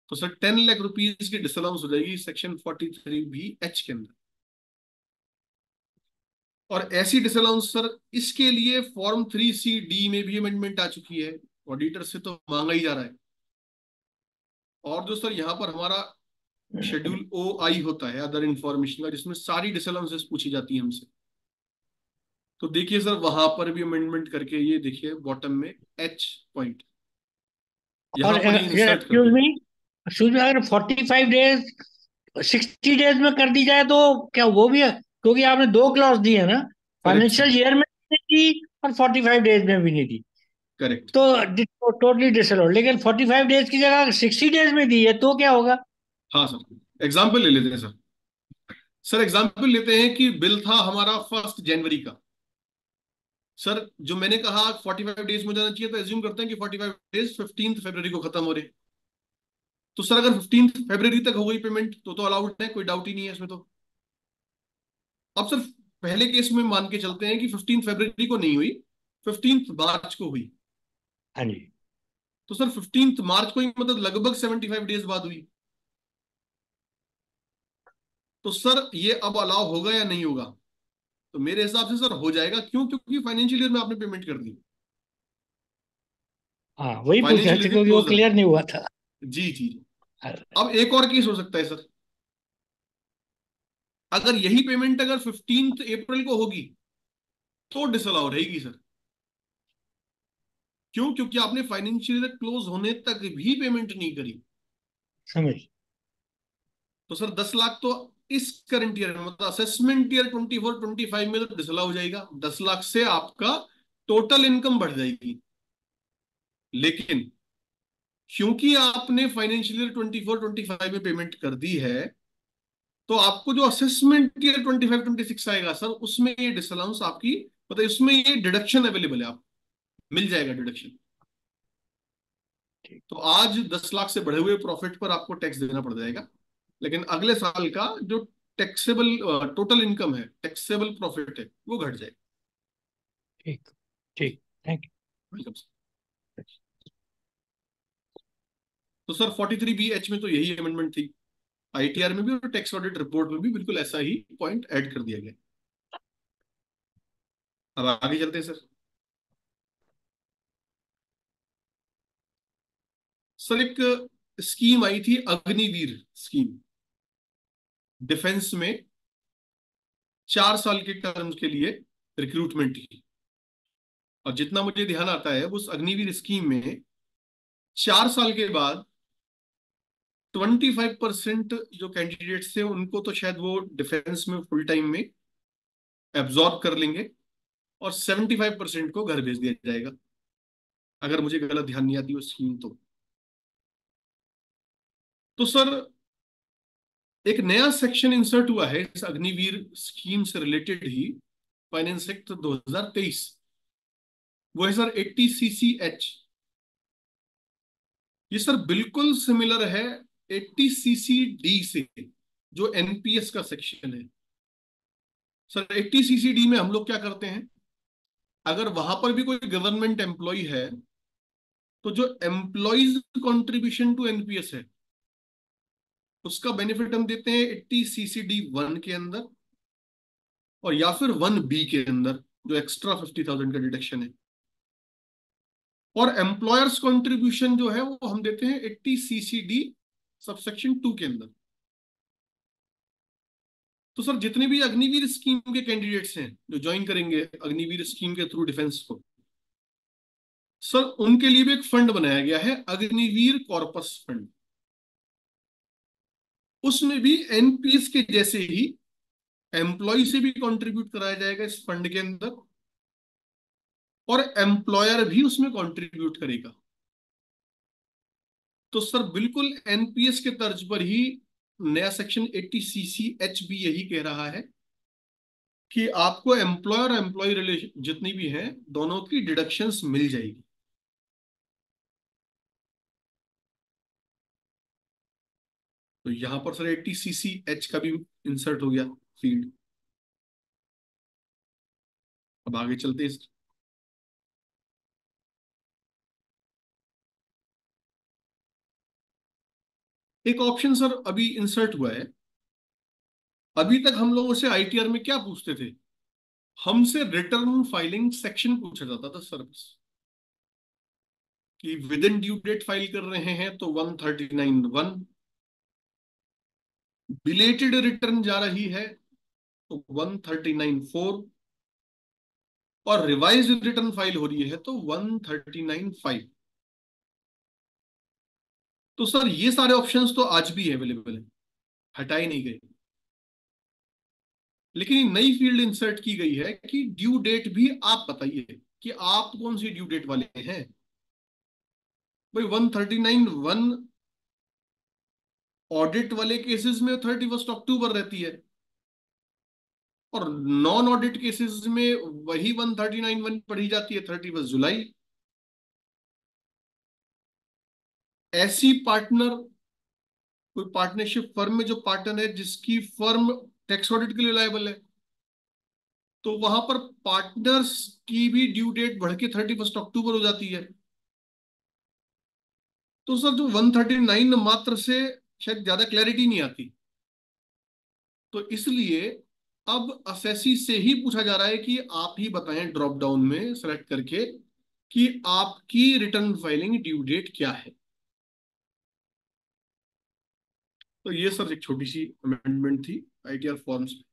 तो सर 10 लाख रुपीज की डिसअलाउंस हो जाएगी सेक्शन 43B(H) के अंदर। और ऐसी डिसअलाउंस सर इसके लिए फॉर्म 3C(D) में भी अमेंडमेंट आ चुकी है, ऑडिटर से तो मांगा ही जा रहा है। और जो सर यहाँ पर हमारा शेड्यूल OI होता है अदर इंफॉर्मेशन का, जिसमें सारी डिसअलाउंसेस पूछी जाती है हमसे, तो देखिए सर वहां पर भी अमेंडमेंट करके ये देखिए बॉटम में H पॉइंट और यहां पर ये इंसर्ट कर एक्सक्यूज दिया। मी, अगर 45 डेज 60 डेज में कर दी जाए तो क्या वो भी है? क्योंकि आपने दो क्लॉज दी है ना, करेक्ट सर, फाइनेंशियल ईयर में भी नहीं दी और 45 डेज में भी नहीं दी, करेक्ट। तो टोटली डिसअलाउड। लेकिन 45 डेज की जगह 60 डेज में दी है तो क्या होगा? हाँ सर, एग्जाम्पल ले लेते हैं सर। सर एग्जाम्पल लेते हैं कि बिल था हमारा 1 जनवरी का। सर जो मैंने कहा 45 डेज में जाना चाहिए, तो एज्यूम करते हैं कि 45 डेज 15 फरवरी को खत्म हो रहे। तो सर अगर 15 फरवरी तक हो गई पेमेंट तो अलाउड है, कोई डाउट ही नहीं है इसमें। तो अब सर पहले केस में मान के चलते हैं कि 15 फरवरी को नहीं हुई, 15 मार्च को हुई। हाँ जी। तो सर 15 मार्च को ही मतलब लगभग 75 डेज बाद हुई। तो सर ये अब अलाउ होगा या नहीं होगा? तो मेरे हिसाब से सर हो जाएगा। क्यों? क्योंकि फाइनेंशियल ईयर में आपने पेमेंट कर दी, हाँ वही पूछ रहे फाइनेंशियल थे ईयर के क्योंकि वो क्लोजर क्लियर में। नहीं हुआ था। जी जी जी। अरे, अब एक और केस हो सकता है सर, अगर यही पेमेंट अगर 15 अप्रैल को होगी तो डिसअलाउ रहेगी सर। क्यों? क्योंकि आपने फाइनेंशियल ईयर क्लोज होने तक भी पेमेंट नहीं करी। समझ। तो सर 10 लाख तो इस करंट ईयर में, मतलब असेसमेंट ईयर 24-25 में तो डिसअलाउ हो जाएगा। 10 लाख से आपका टोटल इनकम बढ़ जाएगी। लेकिन क्योंकि आपने फाइनेंशियल ईयर 24-25 में पेमेंट कर दी है, तो आपको जो असेसमेंट ईयर 25-26 आएगा सर, उसमें ये डिसअलाउंस आपकी, मतलब इसमें ये डिडक्शन अवेलेबल है, आप मिल जाएगा डिडक्शन। ठीक। तो आज 10 लाख से बढ़े हुए प्रॉफिट पर आपको टैक्स देना पड़ जाएगा, लेकिन अगले साल का जो टैक्सेबल टोटल इनकम है, टैक्सेबल प्रॉफिट है, वो घट जाएगा। ठीक। ठीक, थैंक यू। Welcome sir. तो सर 43B(H) में तो यही अमेंडमेंट थी। ITR में भी और टैक्स ऑडिट रिपोर्ट में भी बिल्कुल ऐसा ही पॉइंट ऐड कर दिया गया। अब आगे चलते हैं सर। सर एक स्कीम आई थी, अग्निवीर स्कीम, डिफेंस में 4 साल के टर्म के लिए रिक्रूटमेंट की। और जितना मुझे ध्यान आता है उस अग्निवीर स्कीम में 4 साल के बाद 25% जो कैंडिडेट्स थे उनको तो शायद वो डिफेंस में फुल टाइम में एब्जॉर्ब कर लेंगे, और 75% को घर भेज दिया जाएगा, अगर मुझे गलत ध्यान नहीं आती वो स्कीम तो सर एक नया सेक्शन इंसर्ट हुआ है इस अग्निवीर स्कीम से रिलेटेड ही, फाइनेंस एक्ट 2023। वो है सर 80CC(H). ये सर बिल्कुल सिमिलर है 80CC(D) से, जो NPS का सेक्शन है। सर 80CC(D) में हम लोग क्या करते हैं, अगर वहां पर भी कोई गवर्नमेंट एम्प्लॉय है, तो जो एम्प्लॉयज कंट्रीब्यूशन टू NPS है, उसका बेनिफिट हम देते हैं 80CC(D)(1) के अंदर, और या फिर 1B के अंदर, जो एक्स्ट्रा 50,000 का डिडक्शन है। और एम्प्लॉयर्स कंट्रीब्यूशन जो है वो हम देते हैं 80CC(D) सबसेक्शन 2 के अंदर। तो सर जितने भी अग्निवीर स्कीम के कैंडिडेट्स हैं जो ज्वाइन करेंगे अग्निवीर स्कीम के थ्रू डिफेंस को, सर उनके लिए भी एक फंड बनाया गया है, अग्निवीर कॉर्पस फंड। उसमें भी NPS के जैसे ही एम्प्लॉय से भी कंट्रीब्यूट कराया जाएगा इस फंड के अंदर, और एम्प्लॉयर भी उसमें कंट्रीब्यूट करेगा। तो सर बिल्कुल NPS के तर्ज पर ही नया सेक्शन 80CC(H) भी यही कह रहा है कि आपको एम्प्लॉयर और एम्प्लॉय रिलेशन जितनी भी हैं दोनों की डिडक्शंस मिल जाएगी। तो यहां पर सर 80 CC H का भी इंसर्ट हो गया फील्ड। अब आगे चलते हैं। एक ऑप्शन सर अभी इंसर्ट हुआ है। अभी तक हम लोगों से आईटीआर में क्या पूछते थे, हमसे रिटर्न फाइलिंग सेक्शन पूछा जाता था सर, बस कि within due date file कर रहे हैं तो 139(1), बिलेटेड रिटर्न जा रही है तो 139(4), और रिवाइज रिटर्न फाइल हो रही है तो 139(5). तो सर ये सारे ऑप्शंस तो आज भी अवेलेबल है, हटाए नहीं गए। लेकिन ये नई फील्ड इंसर्ट की गई है कि ड्यू डेट भी आप बताइए कि आप कौन सी ड्यू डेट वाले हैं। भाई 139(1) ऑडिट वाले केसेस में 31 अक्टूबर रहती है, और नॉन ऑडिट केसेस में वही 139(1) पढ़ी जाती है 31 जुलाई। ऐसी पार्टनर, कोई पार्टनरशिप फर्म में जो पार्टनर है जिसकी फर्म टैक्स ऑडिट के लिए लायबल है, तो वहां पर पार्टनर्स की भी ड्यू डेट बढ़ के 31 अक्टूबर हो जाती है। तो सर जो 139 मात्र से शायद ज्यादा क्लैरिटी नहीं आती, तो इसलिए अब असेसी से ही पूछा जा रहा है कि आप ही बताएं ड्रॉप डाउन में सेलेक्ट करके कि आपकी रिटर्न फाइलिंग ड्यू डेट क्या है। तो ये सर एक छोटी सी अमेंडमेंट थी आईटीआर फॉर्म्स में।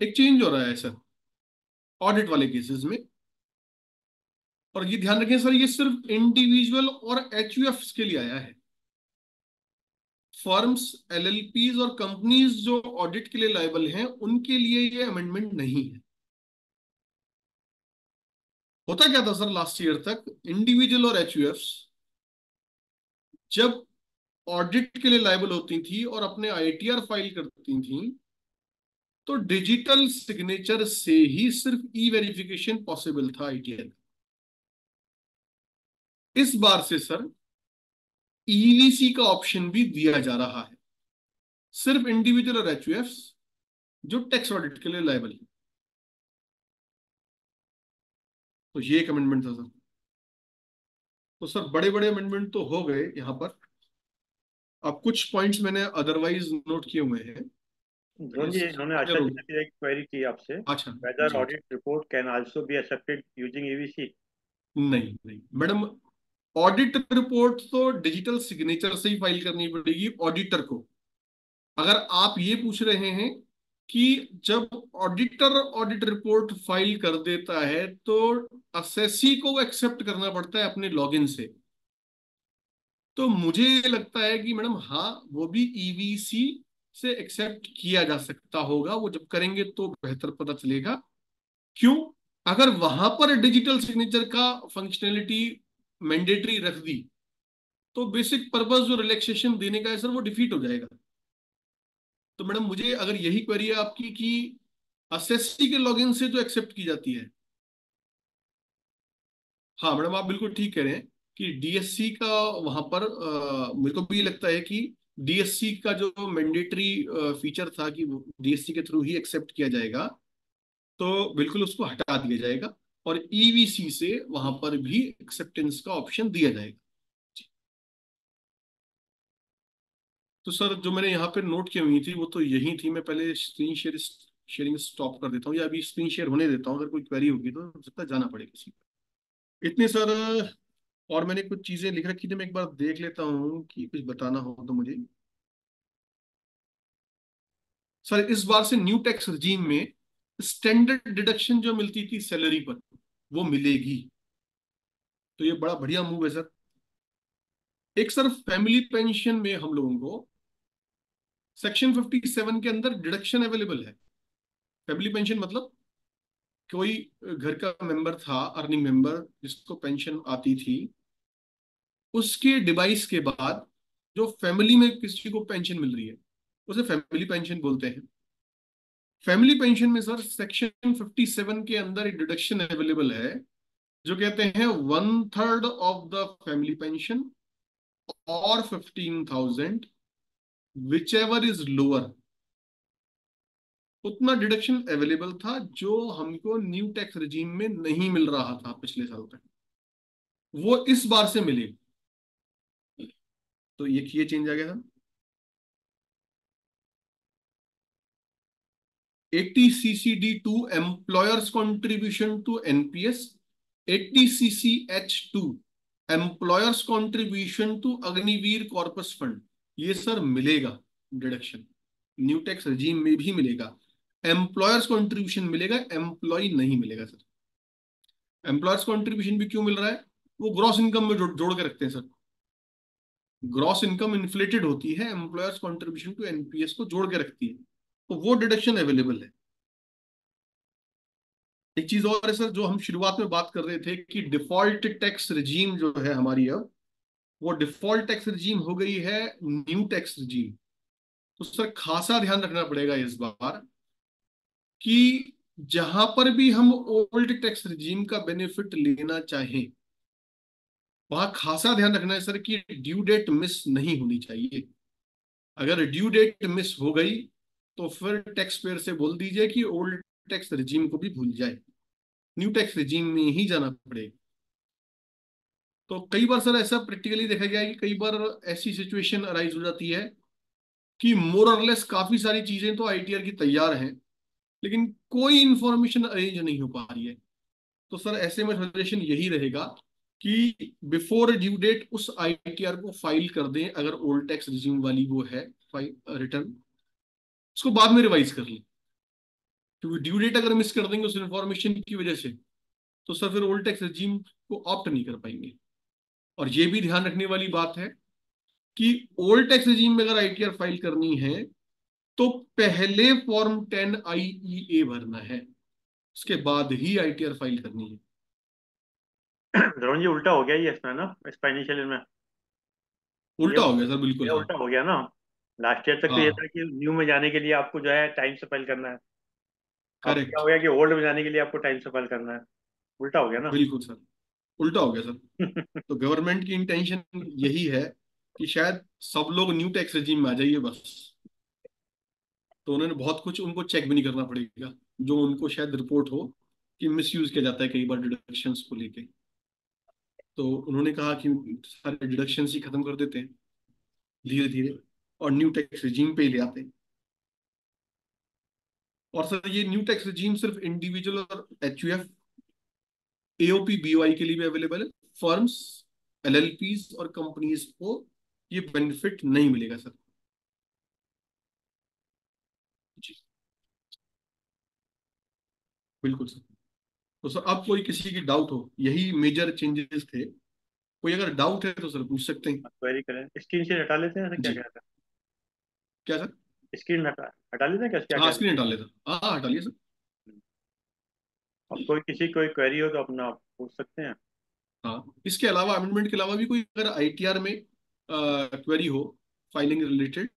एक चेंज हो रहा है सर ऑडिट वाले केसेस में, और ये ध्यान रखें सर ये सिर्फ इंडिविजुअल और एचयूएफ के लिए आया है। फर्म्स, एलएलपीज और कंपनीज जो ऑडिट के लिए लायबल हैं उनके लिए ये अमेंडमेंट नहीं है। होता क्या था सर लास्ट ईयर तक, इंडिविजुअल और एचयूएफ जब ऑडिट के लिए लायबल होती थी और अपने आईटीआर फाइल करती थी तो डिजिटल सिग्नेचर से ही सिर्फ ई वेरिफिकेशन पॉसिबल था आईटीआर। इस बार से सर ईवीसी का ऑप्शन भी दिया जा रहा है सिर्फ इंडिविजुअल और एचयूएफ जो टैक्स ऑडिट के लिए लायबल है। तो ये एक अमेंडमेंट था सर। तो सर बड़े बड़े अमेंडमेंट तो हो गए यहाँ पर। अब कुछ पॉइंट्स मैंने अदरवाइज नोट किए हुए हैं। ध्रुव जी, उन्होंने आशा जी ने एक क्वेरी की आपसे, अच्छा वेदर जी। Audit report can also be accepted using EVC. नहीं नहीं मैडम, ऑडिट रिपोर्ट तो डिजिटल सिग्नेचर से ही फाइल करनी पड़ेगी ऑडिटर को। अगर आप ये पूछ रहे हैं कि जब ऑडिटर ऑडिट रिपोर्ट फाइल कर देता है तो असेसी को एक्सेप्ट करना पड़ता है अपने लॉगिन से, तो मुझे लगता है कि मैडम हाँ वो भी ईवीसी से एक्सेप्ट किया जा सकता होगा। वो जब करेंगे तो बेहतर पता चलेगा। क्यों? अगर वहां पर डिजिटल सिग्नेचर का फंक्शनैलिटी मैंडेटरी रख दी तो बेसिक पर्पस जो रिलैक्सेशन देने का है सर वो डिफीट हो जाएगा। तो मैडम मुझे अगर यही क्वेरी है आपकी कि असेसी के लॉगिन से जो एक्सेप्ट की जाती है, हाँ मैडम आप बिल्कुल ठीक कह रहे हैं कि डीएससी का वहां पर मेरे को भी लगता है कि डीएससी का जो मैंडेटरी फीचर था कि डीएससी के थ्रू ही एक्सेप्ट किया जाएगा, तो बिल्कुल उसको हटा दिया जाएगा और ईवीसी से वहां पर भी एक्सेप्टेंस का ऑप्शन दिया जाएगा। तो सर जो मैंने यहाँ पे नोट की हुई थी वो तो यही थी। मैं पहले स्क्रीन शेयरिंग स्टॉप कर देता हूँ, या अभी स्क्रीन शेयर होने देता हूँ, अगर कोई क्वेरी होगी तो हो सकता है जाना पड़े किसी को। इतने सर। और मैंने कुछ चीजें लिख रखी थी, मैं एक बार देख लेता हूँ कि कुछ बताना हो तो मुझे। सर इस बार से न्यू टैक्स रजीम में स्टैंडर्ड डिडक्शन जो मिलती थी सैलरी पर वो मिलेगी, तो ये बड़ा बढ़िया मूव है सर। एक सर फैमिली पेंशन में हम लोगों को सेक्शन 57 के अंदर डिडक्शन अवेलेबल है। फैमिली पेंशन मतलब कोई घर का मेंबर था, अर्निंग मेंबर, जिसको पेंशन आती थी, उसके डिवाइस के बाद जो जो फैमिली में किसी को पेंशन मिल रही है उसे फैमिली पेंशन बोलते हैं। फैमिली पेंशन में सर सेक्शन 57 के अंदर एक डिडक्शन अवेलेबल है जो कहते हैं 1/3 ऑफ द फैमिली पेंशन और 15,000 विच एवर इज लोअर। उतना डिडक्शन अवेलेबल था जो हमको न्यू टैक्स रिजीम में नहीं मिल रहा था पिछले साल तक, वो इस बार से मिले। तो ये चेंज आ गया था। 80 CCD2 employers contribution to NPS, 80 CCH2 employers contribution to Agniveer corpus fund, ये सर मिलेगा डिडक्शन, न्यू टैक्स रिजीम में भी मिलेगा। एम्प्लॉयर्स कॉन्ट्रीब्यूशन मिलेगा, एम्प्लॉय नहीं मिलेगा सर। एम्प्लॉयर्स कॉन्ट्रीब्यूशन भी क्यों मिल रहा है, वो ग्रॉस इनकम में जोड़ के रखते हैं सर। ग्रॉस इनकम इन्फ्लेटेड होती है, एम्प्लॉयर्स कॉन्ट्रीब्यूशन टू एनपीएस को जोड़ के रखती है, तो वो डिडक्शन अवेलेबल है। एक चीज और है सर, जो हम शुरुआत में बात कर रहे थे कि डिफॉल्ट टैक्स रिजीम जो है हमारी, अब वो डिफॉल्ट टैक्स रिजीम हो गई है न्यू टैक्स रिजीम। तो सर खासा ध्यान रखना पड़ेगा इस बार कि जहां पर भी हम ओल्ड टैक्स रिजीम का बेनिफिट लेना चाहें, वहां खासा ध्यान रखना है सर कि ड्यू डेट मिस नहीं होनी चाहिए। अगर ड्यू डेट मिस हो गई तो फिर टैक्स पेयर से बोल दीजिए कि ओल्ड टैक्स रिजीम को भी भूल जाए, न्यू टैक्स रिजीम में ही जाना पड़ेगा। तो कई बार सर ऐसा प्रैक्टिकली देखा गया है कि कई बार ऐसी सिचुएशन अराइज हो जाती है कि मोर और लेस काफी सारी चीजें तो आईटीआर की तैयार हैं, लेकिन कोई इंफॉर्मेशन अरेंज नहीं हो पा रही है। तो सर ऐसे में सजेशन यही रहेगा कि बिफोर ड्यू डेट उस आईटीआर को फाइल कर दें, अगर ओल्ड टैक्स रिज्यूम वाली वो है फाइल रिटर्न, उसको बाद में रिवाइज कर लें। क्योंकि ड्यू डेट अगर मिस कर देंगे उस इंफॉर्मेशन की वजह से, तो सर फिर ओल्ड टैक्स रिजीम को ऑप्ट नहीं कर पाएंगे। और ये भी ध्यान रखने वाली बात है कि ओल्ड टैक्स रिजीम में अगर आईटीआर फाइल करनी है तो पहले फॉर्म 10 आईईए भरना है, उसके बाद ही आईटीआर फाइल करनी है। द्रोण जी उल्टा हो गया ये इसमें ना, इस फाइनेंशियल में ये उल्टा हो गया सर, बिल्कुल ये हाँ। उल्टा हो गया ना। लास्ट ईयर तक तो ये हाँ था कि न्यू में जाने के लिए आपको जो है टाइम से फाइल करना है, अब क्या करेक्ट, हो गया कि ओल्ड में जाने के लिए आपको टाइम से फाइल करना है। उल्टा हो गया ना। बिल्कुल सर, उल्टा हो गया सर। तो गवर्नमेंट की इंटेंशन यही है कि शायद सब लोग न्यू टैक्स रेजिम में आ जाइए बस। तो उन्होंने बहुत कुछ, उनको चेक भी नहीं करना पड़ेगा, जो उनको शायद रिपोर्ट हो कि मिसयूज किया जाता है कई बार डिडक्शंस को लेके। तो उन्होंने कहा कि सारे डिडक्शंस ही खत्म कर देते हैं धीरे धीरे और न्यू टैक्स रेजिम पे ही ले आते हैं। और सर ये न्यू टैक्स रेजिम सिर्फ इंडिविजुअल और एचयूएफ एओपी बीओआई के लिए भी अवेलेबल है। फर्म्स, एलएलपीज और कंपनीज को ये बेनिफिट नहीं मिलेगा सर। जी बिल्कुल सर। तो सर अब कोई किसी की डाउट हो, यही मेजर चेंजेस थे। कोई अगर डाउट है तो सर पूछ सकते हैं। क्वेरी करें, स्क्रीन से हटा लेते हैं, ऐसा क्या जी कहते क्या सर? हैं, स्क्रीन हटा हटा लेते हैं, क्या क्या हाँ कहते स्क्रीन हटा लिया सर, हाँ हटा लिया सर। हैं। अब कोई किसी कोई क्वेरी हो तो अपना आप पूछ सकते हैं। हाँ इसके अलावा अमेंडमेंट के अलावा भी कोई अगर आईटीआर में क्वेरी हो फाइलिंग रिलेटेड,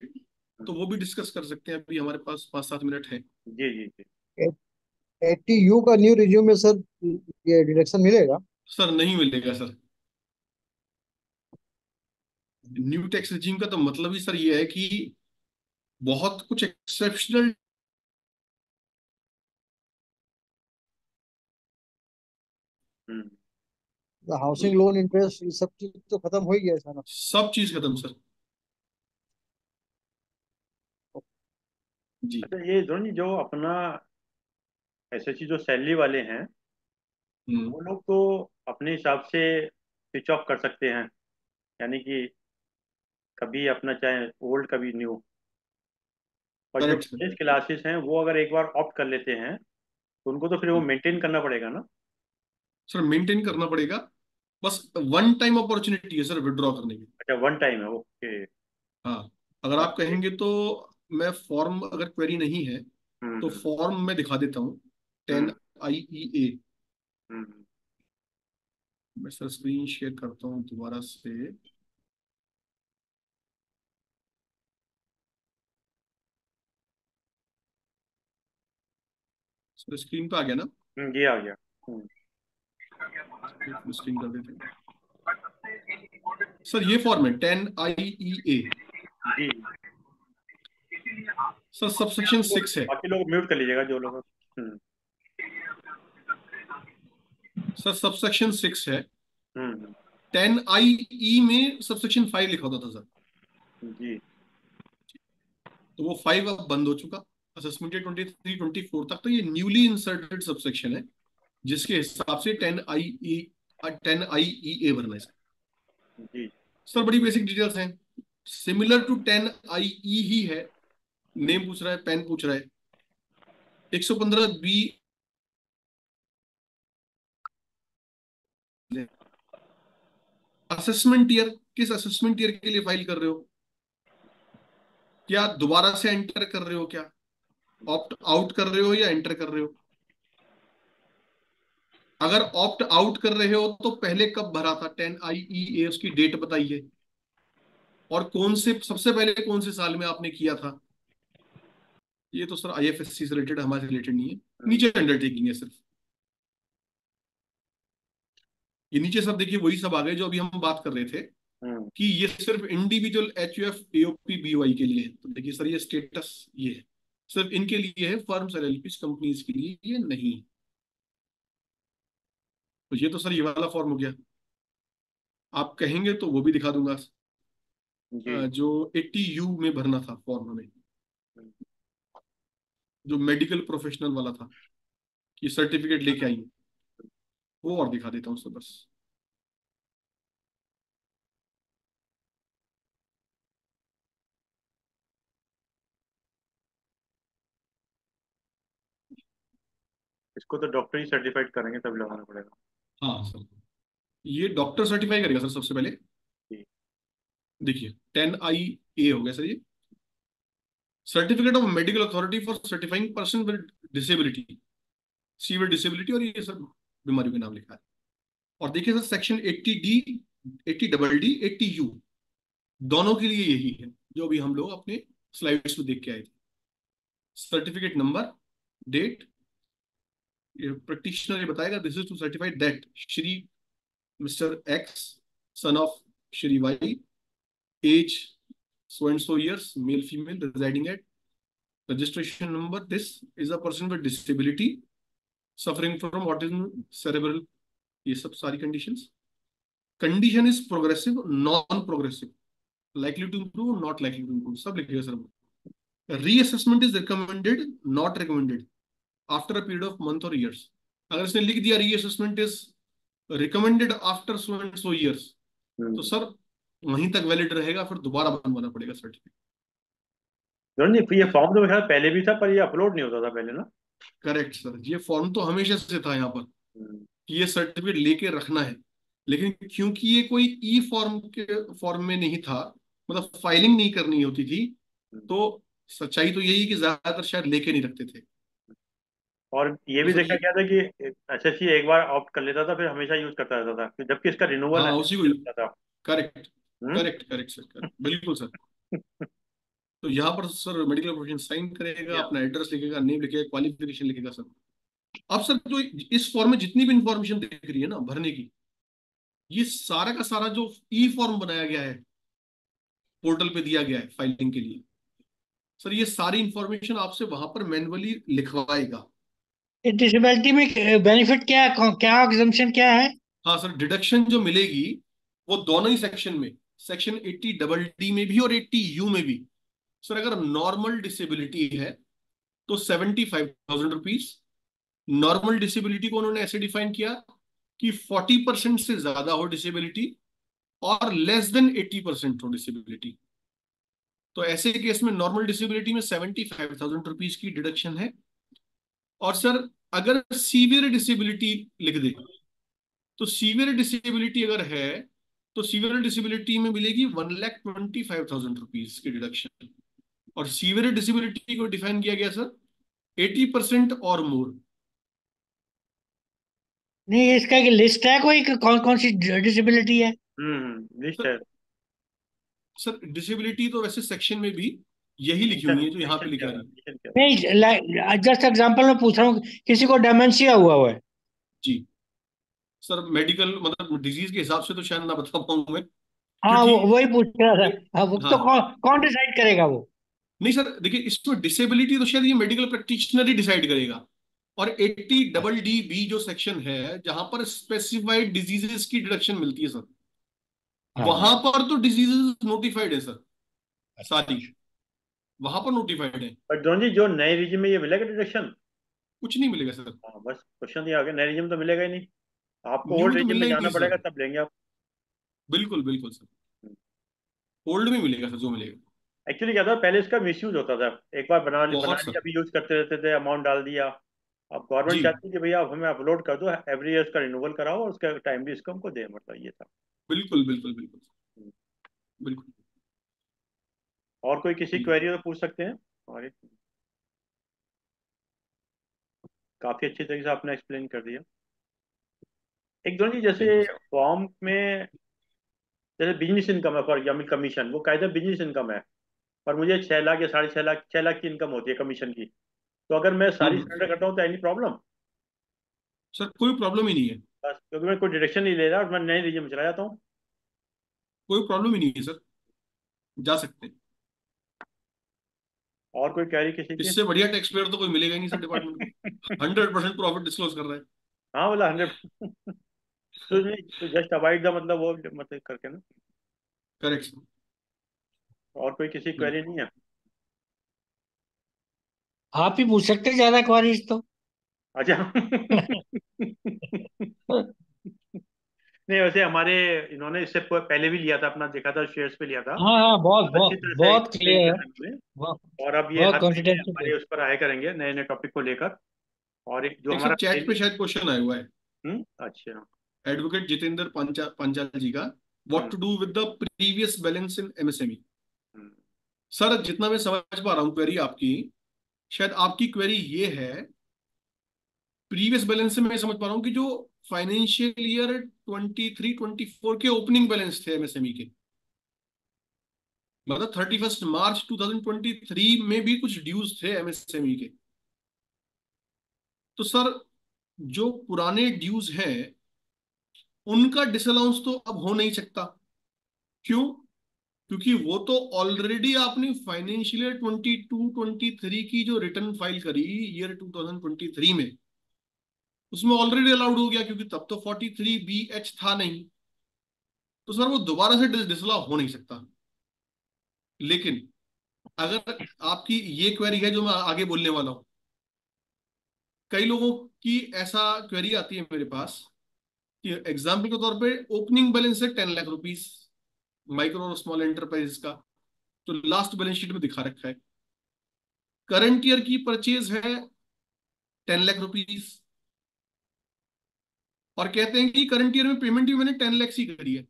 तो वो भी डिस्कस कर सकते हैं। अभी हमारे पास 5-7 मिनट है। जी जी जी। 80U का न्यू रिज्यूम में सर ये डिडक्शन मिलेगा? सर नहीं मिलेगा सर। न्यू टैक्स रिजीम का तो मतलब ही सर ये है कि बहुत कुछ एक्सेप्शनल। हम्म। हाउसिंग लोन इंटरेस्ट ये सब चीज तो खत्म हो ही गया है सारा। सब चीज खत्म सर। जी। अच्छा ये दोनों जो अपना एसएससी जो सैलरी वाले हैं, हम्म। वो लोग तो अपने हिसाब से स्विच ऑफ कर सकते हैं, यानी कि कभी अपना चाहे ओल्ड कभी न्यू। और जो करेक्ट सर। बेस क्लासेस हैं वो अगर एक बार ऑप्ट कर लेते हैं तो उनको तो फिर वो मेंटेन करना पड़ेगा ना। सर मेंटेन करना पड़ेगा, बस वन टाइम अपॉर्चुनिटी है सर विड्रॉ करने की। अच्छा वन टाइम है, ओके। हाँ अगर आप कहेंगे तो मैं फॉर्म, अगर क्वेरी नहीं है तो हम्म फॉर्म मैं दिखा देता हूँ। हम्म 10 IEA। हम्म मैं सर स्क्रीन शेयर करता हूँ दोबारा से। सर स्क्रीन पे आ गया ना? ये आ गया। स्क्रीन कर देते हैं सर। ये फॉर्म है 10IEA जी। सर, सबसेक्शन 6 है। बाकी लोग म्यूट कर लीजिएगा जो लोग। सर सबसेक्शन 6 है। हम्म। 10IE में सबसेक्शन 5 लिखा होता था सर, जी। तो वो 5 अब बंद हो चुका। असेसमेंट 23-24 तक तो ये न्यूली इंसर्टेड सबसेक्शन है, जिसके हिसाब से 10IEA भरना है सर। जी। सर बड़ी बेसिक डिटेल्स हैं, सिमिलर टू 10IE ही है। नेम पूछ रहा है, पेन पूछ रहा है। 115B असेसमेंट ईयर, किस असेसमेंट ईयर के लिए फाइल कर रहे हो? क्या दोबारा से एंटर कर रहे हो, क्या ऑप्ट आउट कर रहे हो या एंटर कर रहे हो? अगर ऑप्ट आउट कर रहे हो तो पहले कब भरा था 10IEA, उसकी डेट बताइए, और कौन से सबसे पहले कौन से साल में आपने किया था। ये तो सर IFSC से रिलेटेड, हमारे रिलेटेड नहीं है। नीचे अंडरटेकिंग है सिर्फ। ये नीचे सब देखिए वही सब आ गए जो अभी हम बात कर रहे थे, कि ये सिर्फ इंडिविजुअल HUF AOP BOI के लिए है। तो देखिए सर, ये स्टेटस ये है, सिर्फ इनके लिए है, फर्म्स LLPs कंपनीज के लिए ये नहीं। तो ये तो सर ये वाला फॉर्म हो गया। आप कहेंगे तो वो भी दिखा दूंगा, जी। जो 80U में भरना था फॉर्म हमें, जो मेडिकल प्रोफेशनल वाला था, कि सर्टिफिकेट लेके आइए, वो और दिखा देता हूँ सर बस। इसको तो डॉक्टर ही सर्टिफाइड करेंगे तभी लगाना पड़ेगा। हाँ सर, ये डॉक्टर सर्टिफाई करेगा सर सबसे पहले। जी। देखिए 10IA हो गया सर ये, certificate of medical authority for certifying person with disability, severe disability, और ये सब बीमारियों के नाम लिखा है। और देखिए sir section 80D, 80DD, 80U दोनों के लिए यही है जो अभी हम लोग अपने स्लाइड्स में देख के आए थे। सर्टिफिकेट नंबर, डेट, प्रैक्टिशनर ये बताएगा this is to certified that Shri mister X, son of Shri Y, as so and so years, male female, residing at, registration number, this is a person with disability suffering from autism, cerebral, ये सब सारी conditions. Condition is progressive, non progressive, likely to improve, not likely to improve, सब लिखिएगा sir. reassessment is recommended, not recommended after a period of month or years। अगर इसने लिख दिया reassessment is recommended after so and so years, तो sir वहीं तक valid रहेगा, फिर दोबारा बनवाना पड़ेगा सर्टिफिकेट। नहीं, ये फॉर्म तो मेरे ख्याल पहले भी था, पर ये अपलोड नहीं होता था पहले ना। करेक्ट सर, ये फॉर्म तो हमेशा से था यहाँ पर कि ये सर्टिफिकेट लेके रखना है, लेकिन क्योंकि ये कोई ई फॉर्म के फॉर्म में नहीं था, मतलब फाइलिंग नहीं करनी होती थी, तो सच्चाई तो यही कि ज्यादातर शायद लेके नहीं रखते थे। और ये तो भी सर देखा ये, गया था कि SSC एक बार ऑप्ट कर लेता था, फिर हमेशा यूज करता रहता था, जबकि इसका रिन्यूअल हाँ है उसी को, लगता था। करेक्ट हम्म। करेक्ट करेक्ट सर, करेक्ट बिल्कुल सर। तो यहाँ पर सर मेडिकल प्रोफेशन साइन करेगा, या। अपना एड्रेस लिखेगा, नेम लिखेगा, क्वालिफिकेशन लिखेगा सर। अब सर जो इस फॉर्म में जितनी भी इंफॉर्मेशन दिख रही है ना भरने की, ये सारा का सारा जो ई फॉर्म बनाया गया है, पोर्टल पे दिया गया है फाइलिंग के लिए, सर ये सारी इंफॉर्मेशन आपसे वहां पर मैन्युअली लिखवाएगा। डिसेबिलिटी में बेनिफिट क्या है, क्या एग्जम्पशन क्या है? हाँ सर, डिडक्शन जो मिलेगी वो दोनों ही सेक्शन में, सेक्शन 80DD में भी और 80U में भी। सर अगर नॉर्मल डिसेबिलिटी है तो 75,000 रुपीज। नॉर्मल डिसेबिलिटी को उन्होंने ऐसे डिफाइन किया कि 40% से ज्यादा हो डिसेबिलिटी और लेस देन 80% हो डिसेबिलिटी। तो ऐसे केस में नॉर्मल डिसेबिलिटी में 75,000 रुपीज की डिडक्शन है। और सर अगर सीवियर डिसेबिलिटी लिख दे, तो सीवियर डिसेबिलिटी अगर है तो सीवियर डिसेबिलिटी में मिलेगी 1,25,000 रुपीज की डिडक्शन। और सीवियर डिसेबिलिटी को डिफाइन किया गया सर 80% और मोर। नहीं, इसका एक लिस्ट है कोई कि कौन कौन सी डिसेबिलिटी है? लिस्ट है। सर डिसेबिलिटी तो वैसे सेक्शन में भी यही लिखी हुई है जो यहाँ पे लिखा रही है। कंडीशन क्या है? नहीं, जस्ट एग्जांपल में पूछ रहा हूँ, किसी को डेमेंशिया हुआ है। जी सर, मेडिकल मतलब डिजीज के हिसाब से तो शायद ना बता पाऊँ मैं, हाँ, क्योंकि वही पूछ रहा था। एक, हाँ, वो तो हाँ कौन डिसाइड करेगा वो? नहीं सर, देखिए इसमें डिसेबिलिटी तो शायद ये मेडिकल प्रैक्टिशनर ही डिसाइड करेगा। और 80DD जो सेक्शन है जहां पर स्पेसिफाइड डिजीजेस की डिडक्शन मिलती है सर, हाँ, वहां पर तो डिजीजेस नोटिफाइड है सर, अच्छा। सारी वहां पर नोटिफाइड है। पर ड्रोन जी, जो नए रिजिम में ये मिलेगा डिडक्शन? कुछ नहीं मिलेगा सर, हाँ, बस क्वेश्चन ये आ गया, नए रिजिम तो मिलेगा ही नहीं। आपको न्यू ओल्ड तो रिजिम में मिलना ही जाना नहीं पड़ेगा, सर। तब लेंगे आप। बिल्कुल बिल्कुल सर, ओल्ड में मिलेगा सर जो मिलेगा। एक्चुअली क्या था, पहले इसका मिसयूज होता था। एक बार बना बहुत लिया, सर। अभी यूज करते रहते थे, अमाउंट डाल दिया। अब गवर्नमेंट जी चाहती है कि भैया आप हमें अपलोड कर दो, एवरी ईयर उसका रिन्यूअल कराओ और उसका टाइम भी इसको हमको दे, मतलब ये था। बिल्कुल बिल्कुल बिल्कुल बिल्कुल और कोई किसी बिल्कुल। क्वेरी हो तो पूछ सकते हैं। और काफी अच्छी तरीके से आपने एक्सप्लेन कर दिया। एक दोनों जी, जैसे थैंक यू सर। फॉर्म में, जैसे बिजनेस इनकम है फॉर एग्जाम्पल, कमीशन वो कायदा बिजनेस इनकम है। और मुझे 6 लाख या 6.5 लाख, 6 लाख की इनकम होती है कमीशन की। तो अगर मैं सारी हम्म। सरेंडर करता हूँ तो एनी प्रॉब्लम? सर कोई प्रॉब्लम ही नहीं है, बस क्योंकि मैं कोई डिडक्शन नहीं ले रहा और मैं नए रीजन में चला जाता हूँ। कोई प्रॉब्लम ही नहीं है सर, जा सकते हैं। और कोई क्वेरी किसी की? इससे बढ़िया टैक्स पेयर तो कोई मिलेगा ही नहीं सर डिपार्टमेंट को, 100% प्रॉफिट डिस्क्लोज कर रहा है। हाँ, बोला 100। तो नहीं, तो जस्ट अवॉइड द, मतलब वो मतलब करके ना। Correct sir. और कोई किसी क्वेरी बिल्कुल। नहीं है? आप ही पूछ सकते हैं ज्यादा क्वारीज तो। अच्छा। नहीं, वैसे हमारे, इन्होंने इससे पहले भी लिया था अपना, देखा था शेयर्स पे लिया था। हाँ हाँ, बहुत अच्छी बहुत तरह से बहुत एक्सप्लेन क्लियर किया है। था इन्होंने। बहुत और अब ये बहुत हर महीने कॉन्फिडेंशियल है। हमारे उस पर आया करेंगे नए नए टॉपिक को लेकर। और एक जो एक हमारा सर चैट पे डेली। शायद क्वेश्चन आया हुआ है अच्छा। एडवोकेट जितेंद्र पांचाल जी का, what hmm. To do with the previous balance in MSME. Hmm. Sir जितना मैं समझ पा रहा हूँ क्वेरी आपकी, शायद आपकी क्वेरी ये है, प्रीवियस बैलेंस से मैं समझ पा रहा हूँ कि जो फाइनेंशियल ईयर 23-24 के ओपनिंग बैलेंस थे एमएसएमई के, मतलब 31 मार्च 2023 में भी कुछ ड्यूज थे एमएसएमई के। तो सर जो पुराने ड्यूज हैं उनका डिसअलाउंस तो अब हो नहीं सकता। क्यों? क्योंकि वो तो ऑलरेडी आपने फाइनेंशियल ईयर 22-23 की जो रिटर्न फाइल करी ईयर 2023 में, उसमें ऑलरेडी अलाउड हो गया, क्योंकि तब तो 43BH था नहीं। तो सर वो दोबारा से डिसअलाउ हो नहीं सकता। लेकिन अगर आपकी ये क्वेरी है जो मैं आगे बोलने वाला हूं, कई लोगों की ऐसा क्वेरी आती है मेरे पास कि एग्जाम्पल के तौर पे ओपनिंग बैलेंस है 10 लाख रुपीस माइक्रो और स्मॉल एंटरप्राइज का, तो लास्ट बैलेंस शीट में दिखा रखा है। करंट ईयर की परचेज है 10 लाख रुपीस, और कहते हैं कि करंट ईयर में पेमेंट भी मैंने 10 लाख ही करी है।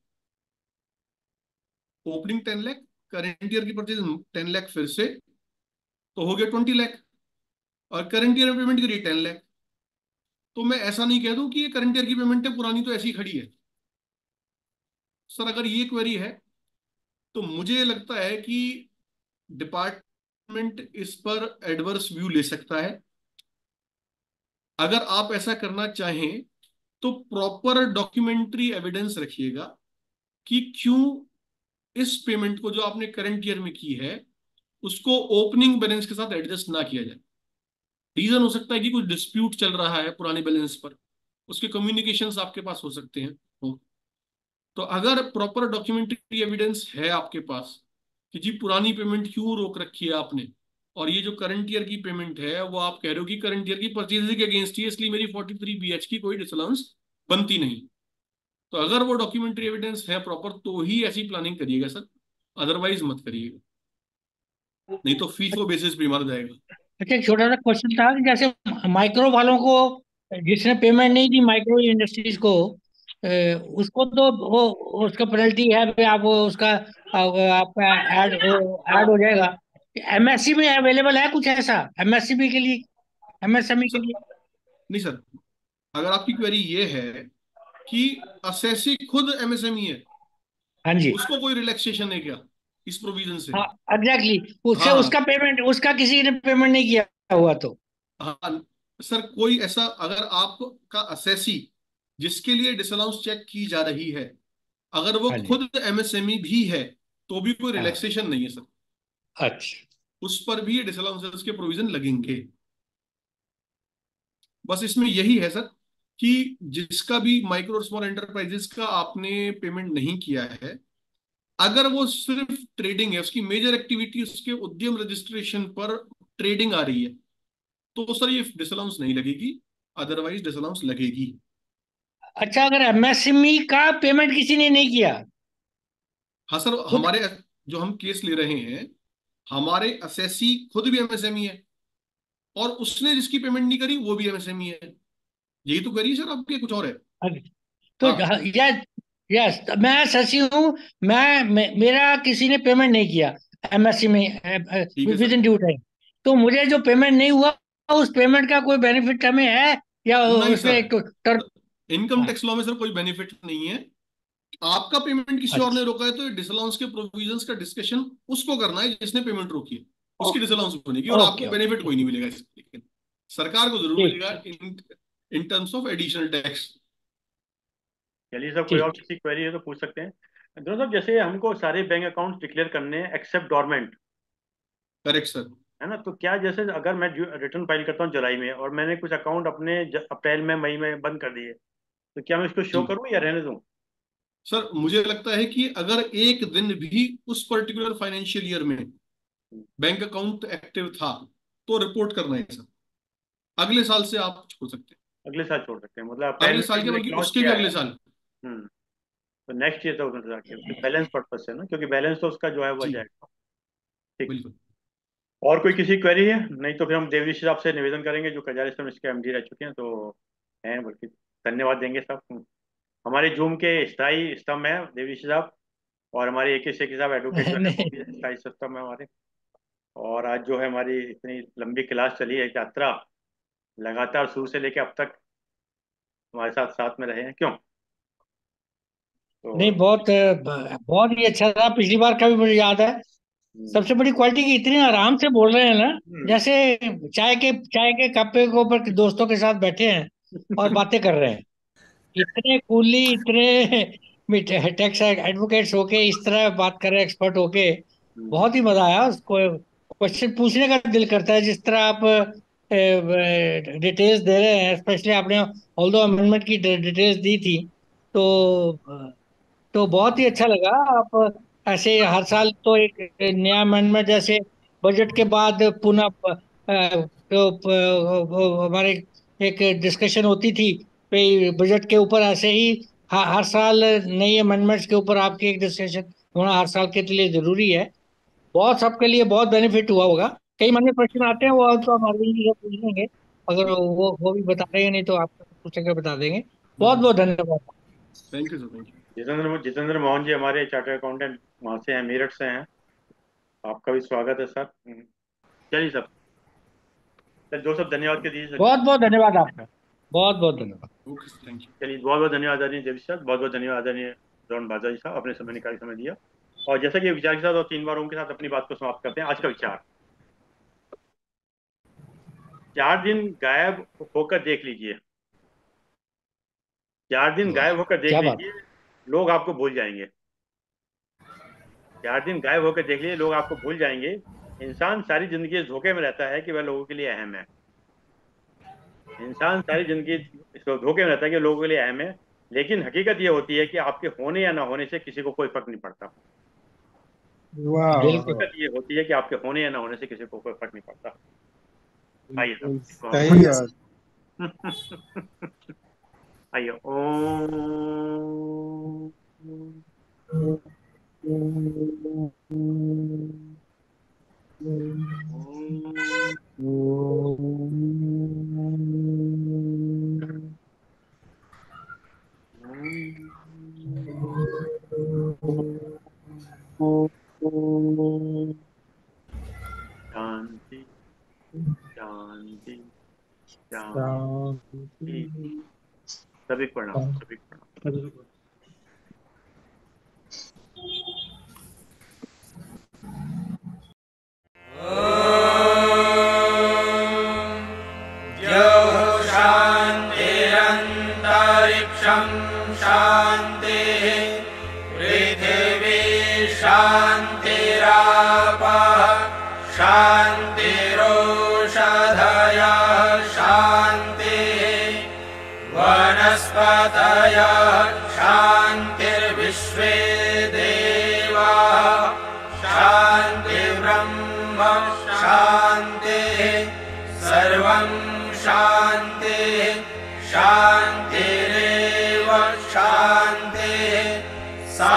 ओपनिंग 10 लाख, करंट ईयर की परचेज 10 लाख, फिर से तो हो गया 20 लाख, और करंट ईयर में पेमेंट करी 10 लाख। तो मैं ऐसा नहीं कह दूं कि ये करंट ईयर की पेमेंट है, पुरानी तो ऐसी खड़ी है। सर अगर ये क्वेरी है तो मुझे लगता है कि डिपार्टमेंट इस पर एडवर्स व्यू ले सकता है। अगर आप ऐसा करना चाहें तो प्रॉपर डॉक्यूमेंट्री एविडेंस रखिएगा कि क्यों इस पेमेंट को जो आपने करंट ईयर में की है उसको ओपनिंग बैलेंस के साथ एडजस्ट ना किया जाए। रीजन हो सकता है कि कुछ डिस्प्यूट चल रहा है पुराने बैलेंस पर, उसके कम्युनिकेशंस आपके पास हो सकते हैं। तो अगर प्रॉपर डॉक्यूमेंट्री एविडेंस है आपके पास कि जी पुरानी पेमेंट क्यों रोक रखी है आपने, और ये जो करंट ईयर की पेमेंट है वो आप कह रहे हो कि करंट ईयर की परचेज के अगेंस्ट ही है, इसलिए मेरी 43BH की कोई डिसअलाउंस बनती नहीं, तो अगर वो डॉक्यूमेंट्री एविडेंस है प्रॉपर तो ही ऐसी प्लानिंग करिएगा सर, अदरवाइज मत करिएगा, नहीं तो फीफो बेसिस पे मारा जाएगा। अच्छा, एक छोटा सा क्वेश्चन था कि जैसे माइक्रो वालों को, जिसने पेमेंट नहीं दी माइक्रो इंडस्ट्रीज को, उसको तो वो उसका पेनल्टी है भाई, आप वो उसका आपका ऐड हो जाएगा। एमएससी में अवेलेबल है कुछ ऐसा, एमएससीबी के लिए, एमएसएमई के सर लिए? नहीं सर, अगर आपकी क्वेरी ये है कि असेसी खुद एमएसएमई है, हाँ जी। उसको कोई रिलैक्सेशन है क्या? इस प्रोविजन से। हाँ एग्जैक्टली, उससे हाँ उसका पेमेंट, उसका किसी ने पेमेंट नहीं किया हुआ तो। हाँ सर, कोई ऐसा अगर आपका असेसी जिसके लिए डिसअलाउंस चेक की जा रही है, अगर वो हाँ जी। खुद एमएसएमई भी है, तो भी कोई हाँ। रिलैक्सेशन नहीं है सर। अच्छा। उस पर भी ये डिसअलाउंसेस के प्रोविजन लगेंगे। बस इसमें यही है सर कि जिसका भी माइक्रो और स्मॉल एंटरप्राइजेस का आपने पेमेंट नहीं किया है, अगर वो सिर्फ ट्रेडिंग है, उसकी मेजर एक्टिविटी उसके उद्यम रजिस्ट्रेशन पर ट्रेडिंग आ रही है, तो सर ये डिसअलाउंस नहीं लगेगी, अदरवाइज डिसअलाउंस लगेगी। अच्छा, अगर एमएसएमई का पेमेंट किसी ने नहीं किया हाँ सर, खुद। हमारे जो हम केस ले रहे हैं, हमारे असेसी खुद भी एमएसएमई है, और उसने जिसकी पेमेंट नहीं करी वो भी एमएसएमई है। यही तो करी सर, आपके कुछ और है। तो हाँ यस, यस मैं शशि हूँ। मेरा किसी ने पेमेंट नहीं किया एमएससी में ठीक है with sir. In due time. तो मुझे जो पेमेंट नहीं हुआ, उस पेमेंट का कोई बेनिफिट हमें है, या नहीं उसमें सर, एक टर्म? इनकम हाँ, टैक्स लॉ में सर कोई बेनिफिट नहीं है। आपका पेमेंट किसी और ने अच्छा। रोका है, तो डिसअलाउंस के प्रोविजंस का डिस्कशन उसको करना है जिसने पेमेंट रोकी है, उसकी ओके, डिसअलाउंस बनेगी, और ओके, आपको ओके, बेनिफिट कोई ठीक, नहीं मिलेगा इससे, लेकिन सरकार को जरूर ठीक, मिलेगा ठीक, in in terms of additional tax. चलिए सब, कोई और ठीक। किसी क्वेरी है तो पूछ सकते हैं। दोनों साहब, जैसे हमको सारे बैंक अकाउंट डिक्लेयर करने हैं एक्सेप्ट डोरमेंट, करेक्ट सर। है ना? तो क्या जैसे अगर मैं रिटर्न फाइल करता हूँ जुलाई में और मैंने कुछ अकाउंट अपने अप्रैल में मई में बंद कर दिए, तो क्या मैं इसको शो जी करूँ या रहने दूँ? सर, मुझे लगता है कि अगर एक दिन भी उस पर्टिकुलर फाइनेंशियल ईयर में बैंक अकाउंट एक्टिव था, तो रिपोर्ट करना है सर। अगले साल से आप छोड़ सकते अगले साल छोड़ सकते हैं, मतलब हैं, अप्रैल अगले में साल के मैंने बल्कि क्लोज उसके भी किया अगले है। साल। हम्म। तो नेक्स्ट ईयर तो उधर जाके उसके बैलेंस पर्पज से ना, क्योंकि बैलेंस तो उसका जो है वो जी जाएगा। ठीक। बिल्कुल। और कोई किसी क्वेरी है? नहीं तो फिर हम देवरी साहब से निवेदन करेंगे, जो खजारिस में इसके एमडी रह चुके हैं, तो हैं बल्कि, धन्यवाद देंगे साहब। हमारे जूम के स्थायी स्तंभ हैं देवरी साहब, और हमारे एक से साहब एडवोकेट जो है वो नहीं, भी स्थायी स्तंभ है हमारे। और आज जो है हमारी इतनी लंबी क्लास चली है, यात्रा लगातार शुरू से लेकर अब तक हमारे साथ साथ में रहे हैं, क्यों? नहीं, तो बहुत ही अच्छा था पिछली बार का भी, मुझे याद है। हम्म, सबसे बड़ी क्वालिटी की इतनी आराम से बोल रहे हैं ना, हम्म। जैसे चाय के कप्पे के ऊपर दोस्तों के साथ बैठे हैं और बातें कर रहे हैं। इतने कूली, इतने टैक्स एडवोकेट्स होके इस तरह बात कर रहे हैं, एक्सपर्ट होके। हम्म। बहुत ही मजा आया उसको। क्वेश्चन पूछने का दिल करता है, जिस तरह आप डिटेल्स दे रहे हैं, स्पेशली आपने ऑल्दो अमेंडमेंट की डिटेल्स दी थी। तो तो बहुत ही अच्छा लगा। आप ऐसे हर साल तो एक नया अमेंडमेंट, जैसे बजट के बाद पुनः हमारे एक डिस्कशन होती थी बजट के ऊपर, ऐसे ही हर साल नई अमेंडमेंट्स के ऊपर आपकी एक डिस्कशन होना हर साल के लिए जरूरी है। बहुत सबके लिए बहुत बेनिफिट हुआ होगा। कई मन में प्रश्न आते हैं, वो तो हम अरविंद जी से पूछ लेंगे, अगर वो भी बता देंगे, नहीं तो आपसे पूछेंगे, बता देंगे। बहुत बहुत धन्यवाद। Thank you sir, thank you. Jitendra Mohan ji हमारे चार्टर्ड अकाउंटेंट वहाँ से हैं, मेरठ से हैं। आपका भी स्वागत है सर। चलिए सब, चल जो सब धन्यवाद के दीजिए सर। बहुत बहुत धन्यवाद आपका। बहुत बहुत धन्यवाद। Okay sir, thank you. चलिए, बहुत बहुत धन्यवाद आदरणीय देवी सर, बहुत बहुत धन्यवाद आदरणीय जॉन बाजा जी साहब, अपने समय निकाल समय दिया। और जैसा कि विचार के साथ और 3 बारों के साथ अपनी बात को समाप्त करते हैं। आज का विचार, 4 दिन गायब होकर देख लीजिए, 4 दिन वाह, गायब होकर देख क्या बात। लीजिए, लोग आपको भूल जाएंगे। 4 दिन गायब होकर देख लीजिए, लोग आपको भूल जाएंगे। इंसान सारी जिंदगी इस धोखे में रहता है कि वह लोगों के लिए अहम है। इंसान सारी जिंदगी इस धोखे में रहता है कि लोगों के लिए अहम है, लेकिन हकीकत ये होती है कि आपके होने या ना होने से किसी को कोई फर्क नहीं पड़ता। वाह वाह बिल्कुल। वाह। हकीकत ये होती है कि आपके होने या ना होने से किसी को कोई फर्क नहीं पड़ता। आइए बिल्कुल सब। सही बात। आइए, ओम। ओम। शांति, शांति, शांति। सभी को प्रणाम, सभी को प्रणाम। शान्तिरापः शान्तिरोषधयः शान्तिः वनस्पतयः शान्तिर्विश्वे देवाः शान्तिर्ब्रह्म शान्तिः सर्वं शान्तिः शान्तिरेव शान्तिः सा